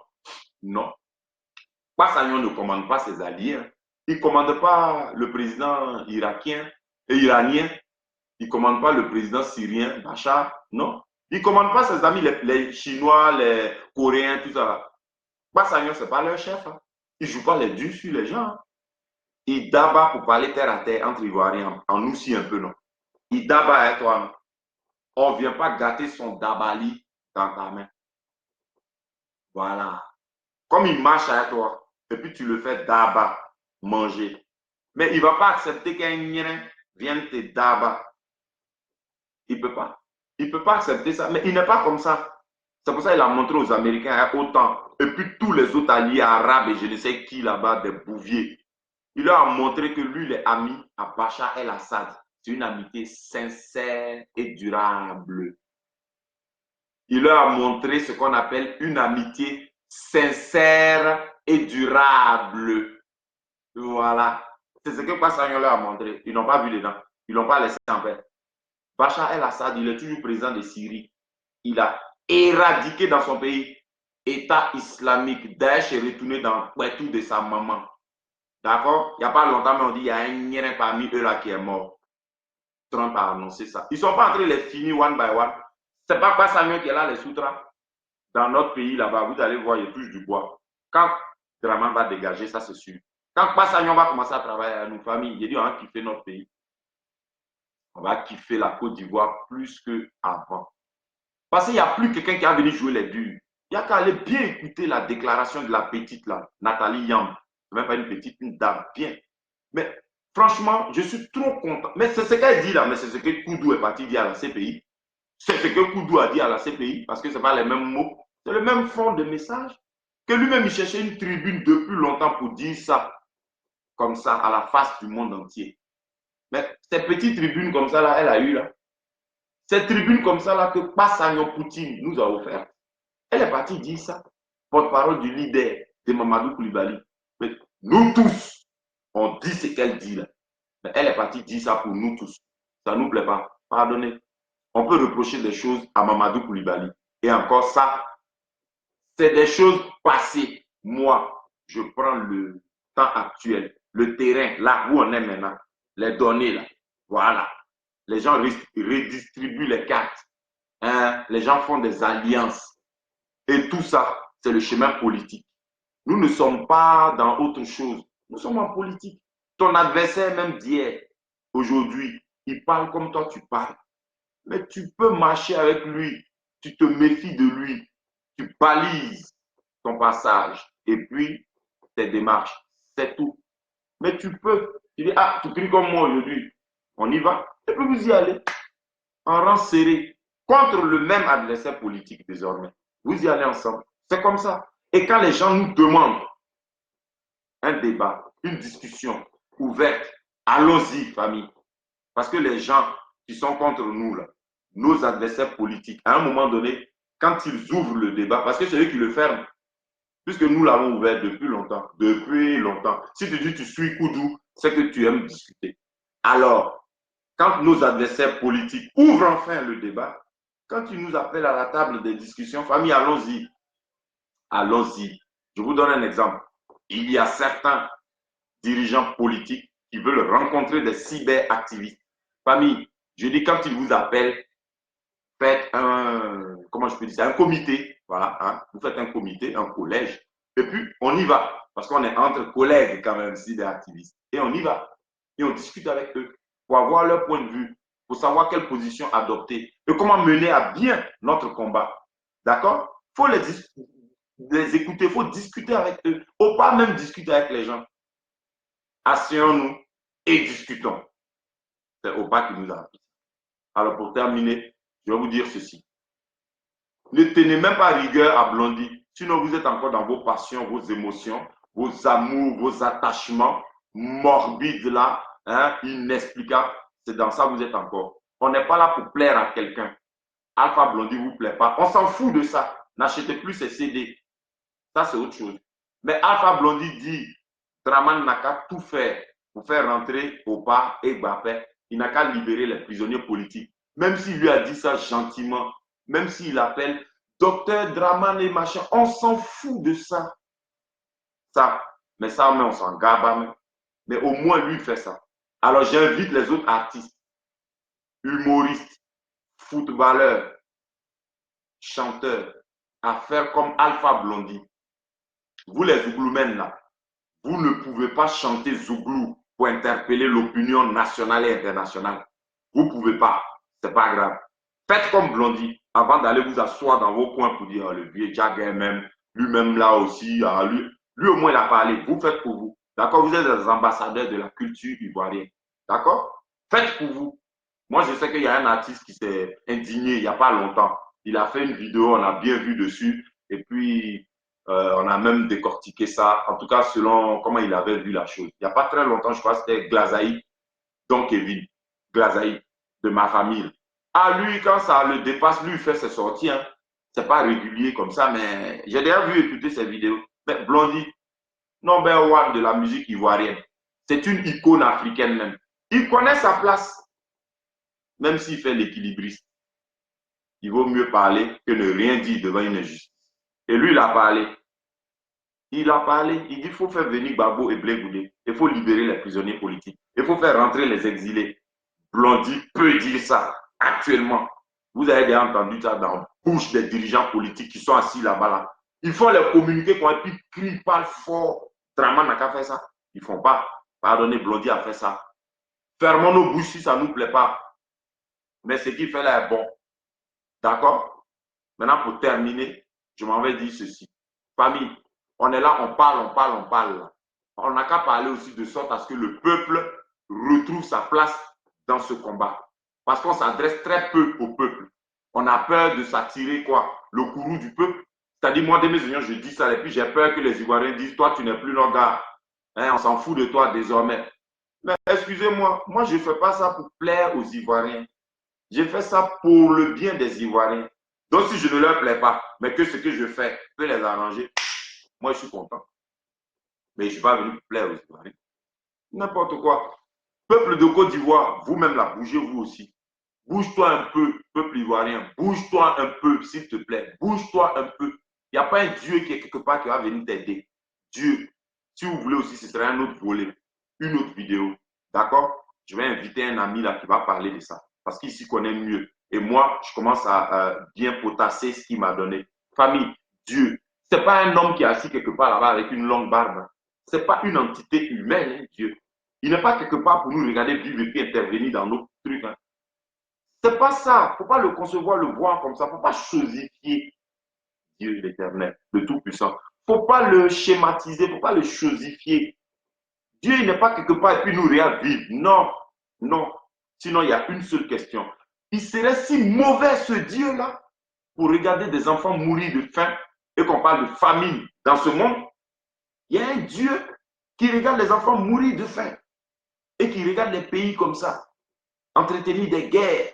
non. Passagnon ne commande pas ses alliés. Hein. Il ne commande pas le président irakien et iranien. Il ne commande pas le président syrien, Bachar. Non. Il ne commande pas ses amis, les Chinois, les Coréens, tout ça. Passagnon, ce n'est pas leur chef. Hein. Il ne joue pas les durs sur les gens. Hein. Il d'abat pour parler terre à terre entre Ivoiriens. En nous aussi un peu, non. Il d'abat avec toi. Non? On ne vient pas gâter son dabali dans ta main. Voilà. Comme il marche avec toi, et puis tu le fais d'aba, manger. Mais il ne va pas accepter qu'un nien vienne te d'aba. Il ne peut pas. Il ne peut pas accepter ça. Mais il n'est pas comme ça. C'est pour ça qu'il a montré aux Américains autant. Et puis tous les autres alliés arabes et je ne sais qui là-bas, des bouviers. Il leur a montré que lui, il est ami à Bachar el-Assad. C'est une amitié sincère et durable. Il leur a montré ce qu'on appelle une amitié sincère et durable. Voilà. C'est ce que Passagnon leur a montré. Ils n'ont pas vu dedans. Ils ne l'ont pas laissé en paix. Bachar el-Assad, il est toujours président de Syrie. Il a éradiqué dans son pays État islamique. Daesh est retourné dans le tout de sa maman. D'accord? Il n'y a pas longtemps, mais on dit qu'il y a un nien parmi eux là qui est mort. Trump a annoncé ça. Ils ne sont pas en train de les finir one by one. Ce n'est pas Passagnon qui est là, les soutras. Dans notre pays là-bas, vous allez voir, il touche du bois. Quand Draman va dégager, ça c'est sûr. Quand Passagnon va commencer à travailler à nos familles, il dit on va kiffer notre pays. On va kiffer la Côte d'Ivoire plus qu'avant. Parce qu'il n'y a plus quelqu'un qui a venu jouer les durs. Il n'y a qu'à aller bien écouter la déclaration de la petite là, Nathalie Yam. Ce n'est même pas une petite, une dame, bien. Mais franchement, je suis trop content. Mais c'est ce qu'elle dit là, mais c'est ce que Koudou est parti dire à la CPI. C'est ce que Koudou a dit à la CPI, parce que ce n'est pas les mêmes mots. C'est le même fond de message. Que lui-même, il cherchait une tribune depuis longtemps pour dire ça, comme ça, à la face du monde entier. Mais ces petites tribunes comme ça, là, elle a eu là. Ces tribunes comme ça, là, que Passagnon Poutine nous a offert. Elle est partie dire ça. Porte-parole du leader de Mamadou Koulibaly. Mais nous tous, on dit ce qu'elle dit là. Mais elle est partie dire ça pour nous tous. Ça ne nous plaît pas. Pardonnez. On peut reprocher des choses à Mamadou Koulibaly. Et encore ça, c'est des choses passées. Moi, je prends le temps actuel, le terrain, là où on est maintenant, les données là. Voilà. Les gens redistribuent les cartes. Hein? les gens font des alliances. Et tout ça, c'est le chemin politique. Nous ne sommes pas dans autre chose. Nous sommes en politique. Ton adversaire, même d'hier, aujourd'hui, il parle comme toi, tu parles. Mais tu peux marcher avec lui. Tu te méfies de lui. Tu balises ton passage. Et puis, tes démarches. C'est tout. Mais tu peux. Tu dis, ah, tu cries comme moi aujourd'hui. On y va. Et puis vous y allez. En rang serré. Contre le même adversaire politique désormais. Vous y allez ensemble. C'est comme ça. Et quand les gens nous demandent un débat, une discussion ouverte, allons-y, famille. Parce que les gens qui sont contre nous, là, nos adversaires politiques, à un moment donné, quand ils ouvrent le débat, parce que c'est eux qui le ferment, puisque nous l'avons ouvert depuis longtemps, depuis longtemps. Si tu dis tu suis Koudou, c'est que tu aimes discuter. Alors, quand nos adversaires politiques ouvrent enfin le débat, quand ils nous appellent à la table des discussions, famille, allons-y. Allons-y. Je vous donne un exemple. Il y a certains dirigeants politiques qui veulent rencontrer des cyberactivistes. Famille, je dis quand ils vous appellent, faites un, comment je peux dire ça, un comité. Voilà, hein, vous faites un comité, un collège, et puis on y va. Parce qu'on est entre collègues quand même, cyberactivistes. Et on y va. Et on discute avec eux pour avoir leur point de vue, pour savoir quelle position adopter et comment mener à bien notre combat. D'accord? Il faut les écouter, il faut discuter avec eux. Il ne faut pas même discuter avec les gens. Asseyons-nous et discutons. C'est Opa qui nous a appris. Alors pour terminer, je vais vous dire ceci. Ne tenez même pas rigueur à Blondie. Sinon, vous êtes encore dans vos passions, vos émotions, vos amours, vos attachements morbides là, hein, inexplicables. C'est dans ça que vous êtes encore. On n'est pas là pour plaire à quelqu'un. Alpha Blondie ne vous plaît pas. On s'en fout de ça. N'achetez plus ces CD. Ça, c'est autre chose. Mais Alpha Blondie dit, Draman n'a qu'à tout faire pour faire rentrer Opa et Gbapé. Il n'a qu'à libérer les prisonniers politiques. Même s'il lui a dit ça gentiment, même s'il appelle docteur Draman et machin, on s'en fout de ça. Ça, mais ça, on s'en garde. Mais au moins, lui, il fait ça. Alors, j'invite les autres artistes, humoristes, footballeurs, chanteurs, à faire comme Alpha Blondie. Vous, les Zougloumènes, là, vous ne pouvez pas chanter Zouglou pour interpeller l'opinion nationale et internationale. Vous ne pouvez pas. Ce n'est pas grave. Faites comme Blondie avant d'aller vous asseoir dans vos coins pour dire oh, le vieux Jagger même, lui-même là aussi, ah, lui au moins il a parlé. Vous faites pour vous. D'accord? Vous êtes des ambassadeurs de la culture ivoirienne. D'accord? Faites pour vous. Moi, je sais qu'il y a un artiste qui s'est indigné il n'y a pas longtemps. Il a fait une vidéo, on a bien vu dessus. Et puis, on a même décortiqué ça, en tout cas selon comment il avait vu la chose. Il n'y a pas très longtemps, je crois que c'était Glazaï, donc Kevin, Glazaï, de ma famille. Ah, lui, quand ça le dépasse, lui, il fait ses sorties. Hein. C'est pas régulier comme ça, mais j'ai déjà vu écouter ses vidéos. Mais Blondie, number one de la musique ivoirienne. C'est une icône africaine même. Il connaît sa place, même s'il fait l'équilibriste. Il vaut mieux parler que ne rien dire devant une injustice. Et lui, il a parlé. Il a parlé, il dit qu'il faut faire venir Gbagbo et Blé Goudé. Il faut libérer les prisonniers politiques. Il faut faire rentrer les exilés. Blondie peut dire ça actuellement. Vous avez déjà entendu ça dans la bouche des dirigeants politiques qui sont assis là-bas. Là. Il faut les communiquer quand ils crient, parlent fort. Draman n'a qu'à faire ça. Ils ne font pas. Pardonnez, Blondie a fait ça. Fermons nos bouches si ça ne nous plaît pas. Mais ce qu'il fait là est bon. D'accord? Maintenant, pour terminer, je m'en vais dire ceci. Famille, on est là, on parle, on parle, on parle. On n'a qu'à parler aussi de sorte à ce que le peuple retrouve sa place dans ce combat. Parce qu'on s'adresse très peu au peuple. On a peur de s'attirer quoi? Le courroux du peuple. C'est-à-dire, moi, de mes unions, je dis ça, et puis j'ai peur que les Ivoiriens disent, toi, tu n'es plus notre gars. Hein, on s'en fout de toi désormais. Mais excusez-moi, moi, je ne fais pas ça pour plaire aux Ivoiriens. J'ai fait ça pour le bien des Ivoiriens. Donc, si je ne leur plais pas, mais que ce que je fais peut les arranger, moi, je suis content. Mais je ne suis pas venu pour plaire aux Ivoiriens. N'importe quoi. Peuple de Côte d'Ivoire, vous-même là, bougez-vous aussi. Bouge-toi un peu, peuple ivoirien. Bouge-toi un peu, s'il te plaît. Bouge-toi un peu. Il n'y a pas un Dieu qui est quelque part qui va venir t'aider. Dieu. Si vous voulez aussi, ce serait un autre volet, une autre vidéo. D'accord? Je vais inviter un ami là qui va parler de ça. Parce qu'il s'y connaît mieux. Et moi, je commence à bien potasser ce qu'il m'a donné. Famille, Dieu, ce n'est pas un homme qui est assis quelque part là-bas avec une longue barbe. Ce n'est pas une entité humaine, hein, Dieu. Il n'est pas quelque part pour nous regarder vivre et puis intervenir dans nos trucs. Hein. Ce n'est pas ça. Il ne faut pas le concevoir, le voir comme ça. Il ne faut pas chosifier Dieu l'éternel, le Tout-Puissant. Il ne faut pas le schématiser, il ne faut pas le chosifier. Dieu, il n'est pas quelque part et puis nous regarde vivre. Non, non. Sinon, il y a une seule question. Il serait si mauvais ce Dieu-là pour regarder des enfants mourir de faim et qu'on parle de famine dans ce monde. Il y a un Dieu qui regarde les enfants mourir de faim et qui regarde les pays comme ça, entretenir des guerres.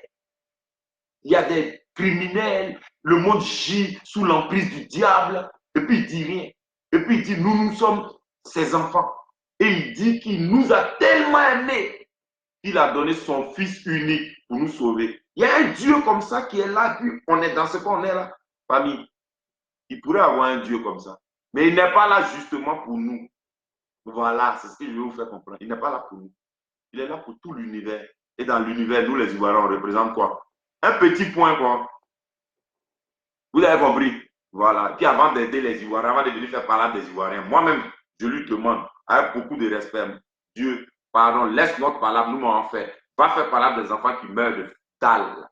Il y a des criminels, le monde gît sous l'emprise du diable et puis il dit rien. Et puis il dit, nous sommes ses enfants. Et il dit qu'il nous a tellement aimés qu'il a donné son fils unique pour nous sauver. Il y a un Dieu comme ça qui est là, puis on est dans ce qu'on est là. Famille, il pourrait avoir un Dieu comme ça. Mais il n'est pas là justement pour nous. Voilà, c'est ce que je vais vous faire comprendre. Il n'est pas là pour nous. Il est là pour tout l'univers. Et dans l'univers, nous les Ivoiriens, on représente quoi? Un petit point, quoi. Vous avez compris? Voilà. Puis avant d'aider les Ivoiriens, avant de venir faire parler des Ivoiriens, moi-même, je lui demande, avec beaucoup de respect, Dieu, pardon, laisse notre parole, nous en fait. Va faire parler des enfants qui meurent de dalle.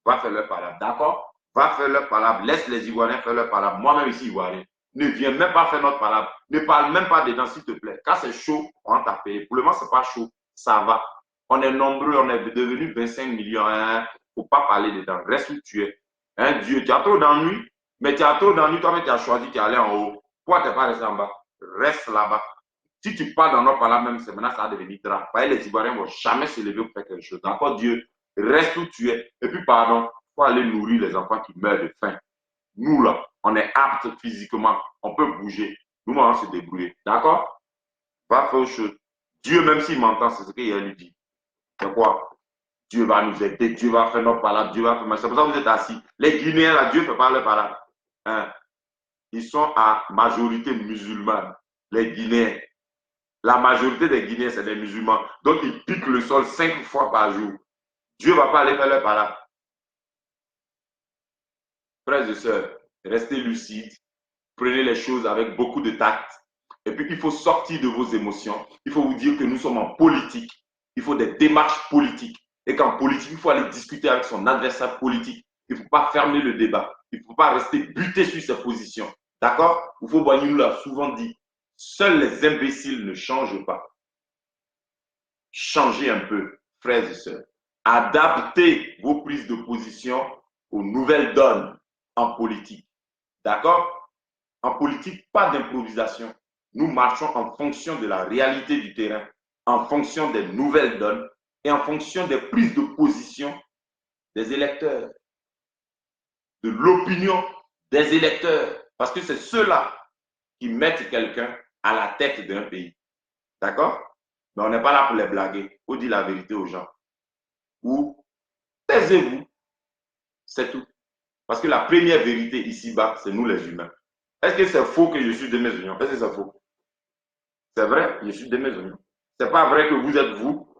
Va faire leur parole, d'accord? Va faire leur parole. Laisse les Ivoiriens faire leur parole. Moi-même ici, Ivoirien. Ne viens même pas faire notre parole. Ne parle même pas dedans, s'il te plaît. Quand c'est chaud, on va t'appeler. Pour le moment, ce n'est pas chaud. Ça va. On est nombreux, on est devenu 25 millions. Il ne faut pas parler dedans. Reste où tu es. Hein, Dieu, tu as trop d'ennuis. Mais tu as trop d'ennuis. Toi-même, tu as choisi, tu es allé en haut. Pourquoi tu n'es pas resté en bas? Reste là-bas. Si tu parles dans notre parole, même, c'est maintenant, ça va devenir grave. Les Ivoiriens ne vont jamais se lever pour faire quelque chose. D'accord, Dieu? Reste où tu es. Et puis, pardon, il faut aller nourrir les enfants qui meurent de faim. Nous, là, on est aptes physiquement. On peut bouger. Nous, on va se débrouiller. D'accord? Va faire autre chose. Dieu, même s'il m'entend, c'est ce qu'il lui dit. C'est quoi? Dieu va nous aider. Dieu va faire notre parole. Dieu va faire. C'est pour ça que vous êtes assis. Les Guinéens, là, Dieu ne fait pas leur parole. Hein? Ils sont à majorité musulmane. Les Guinéens. La majorité des Guinéens, c'est des musulmans. Donc, ils piquent le sol 5 fois par jour. Dieu ne va pas aller faire leur parole. Frères et sœurs, restez lucides, prenez les choses avec beaucoup de tact. Et puis, il faut sortir de vos émotions. Il faut vous dire que nous sommes en politique. Il faut des démarches politiques. Et qu'en politique, il faut aller discuter avec son adversaire politique. Il ne faut pas fermer le débat. Il ne faut pas rester buté sur ses positions. D'accord? Il faut, nous l'a souvent dit, seuls les imbéciles ne changent pas. Changez un peu, frères et sœurs. Adaptez vos prises de position aux nouvelles donnes en politique. D'accord? En politique, pas d'improvisation. Nous marchons en fonction de la réalité du terrain, en fonction des nouvelles donnes et en fonction des prises de position des électeurs, de l'opinion des électeurs. Parce que c'est ceux-là qui mettent quelqu'un à la tête d'un pays. D'accord? Mais on n'est pas là pour les blaguer. Il faut dire la vérité aux gens. Ou taisez-vous. C'est tout. Parce que la première vérité ici-bas, c'est nous les humains. Est-ce que c'est faux que je suis de mes oignons? Est-ce que c'est faux? C'est vrai, je suis de mes oignons. C'est pas vrai que vous êtes vous,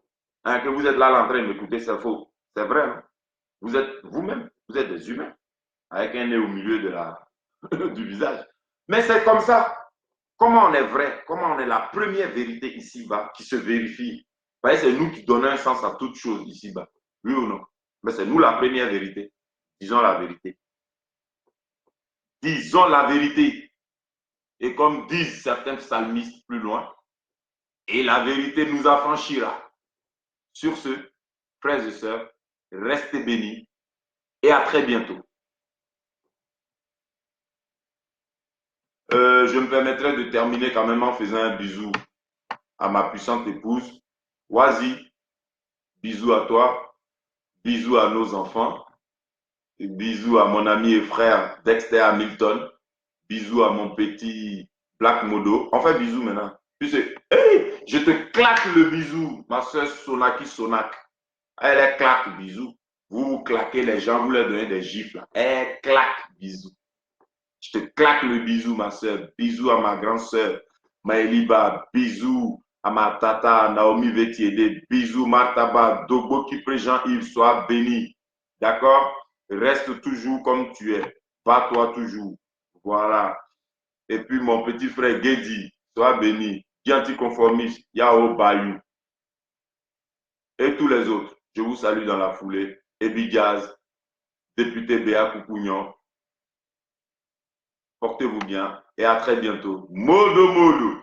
hein, que vous êtes là en train de m'écouter, c'est faux. C'est vrai. Hein? Vous êtes vous-même, vous êtes des humains, avec un nez au milieu de du visage. Mais c'est comme ça. Comment on est vrai? Comment on est la première vérité ici-bas qui se vérifie? C'est nous qui donnons un sens à toute chose ici-bas. Oui ou non? Mais c'est nous la première vérité. Disons la vérité. Disons la vérité. Et comme disent certains psalmistes plus loin, et la vérité nous affranchira. Sur ce, frères et sœurs, restez bénis et à très bientôt. Je me permettrai de terminer quand même en faisant un bisou à ma puissante épouse. Wazi, bisous à toi, bisous à nos enfants, et bisous à mon ami et frère Dexter Hamilton, bisous à mon petit Black Modo. On fait bisous maintenant. Tu sais, hey, je te claque le bisou, ma soeur Sonaki Sonak. Elle claque bisous. Vous claquez les gens, vous leur donnez des gifles. Elle claque bisous. Je te claque le bisou, ma soeur. Bisous à ma grande soeur, Maëliba. Bisous à ma tata, Naomi Vetiede. Bisous, Martaba, Dogbo Kipre Jean-Yves. Sois béni. D'accord? Reste toujours comme tu es. Bats-toi toujours. Voilà. Et puis, mon petit frère Guédi, sois béni. Qui anticonformiste, Yao Bayou. Et tous les autres, je vous salue dans la foulée. Ebi Gaz, député Béa Coucougnan, portez-vous bien et à très bientôt. Modo, modo,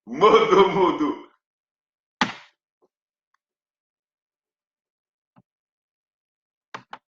modo, modo.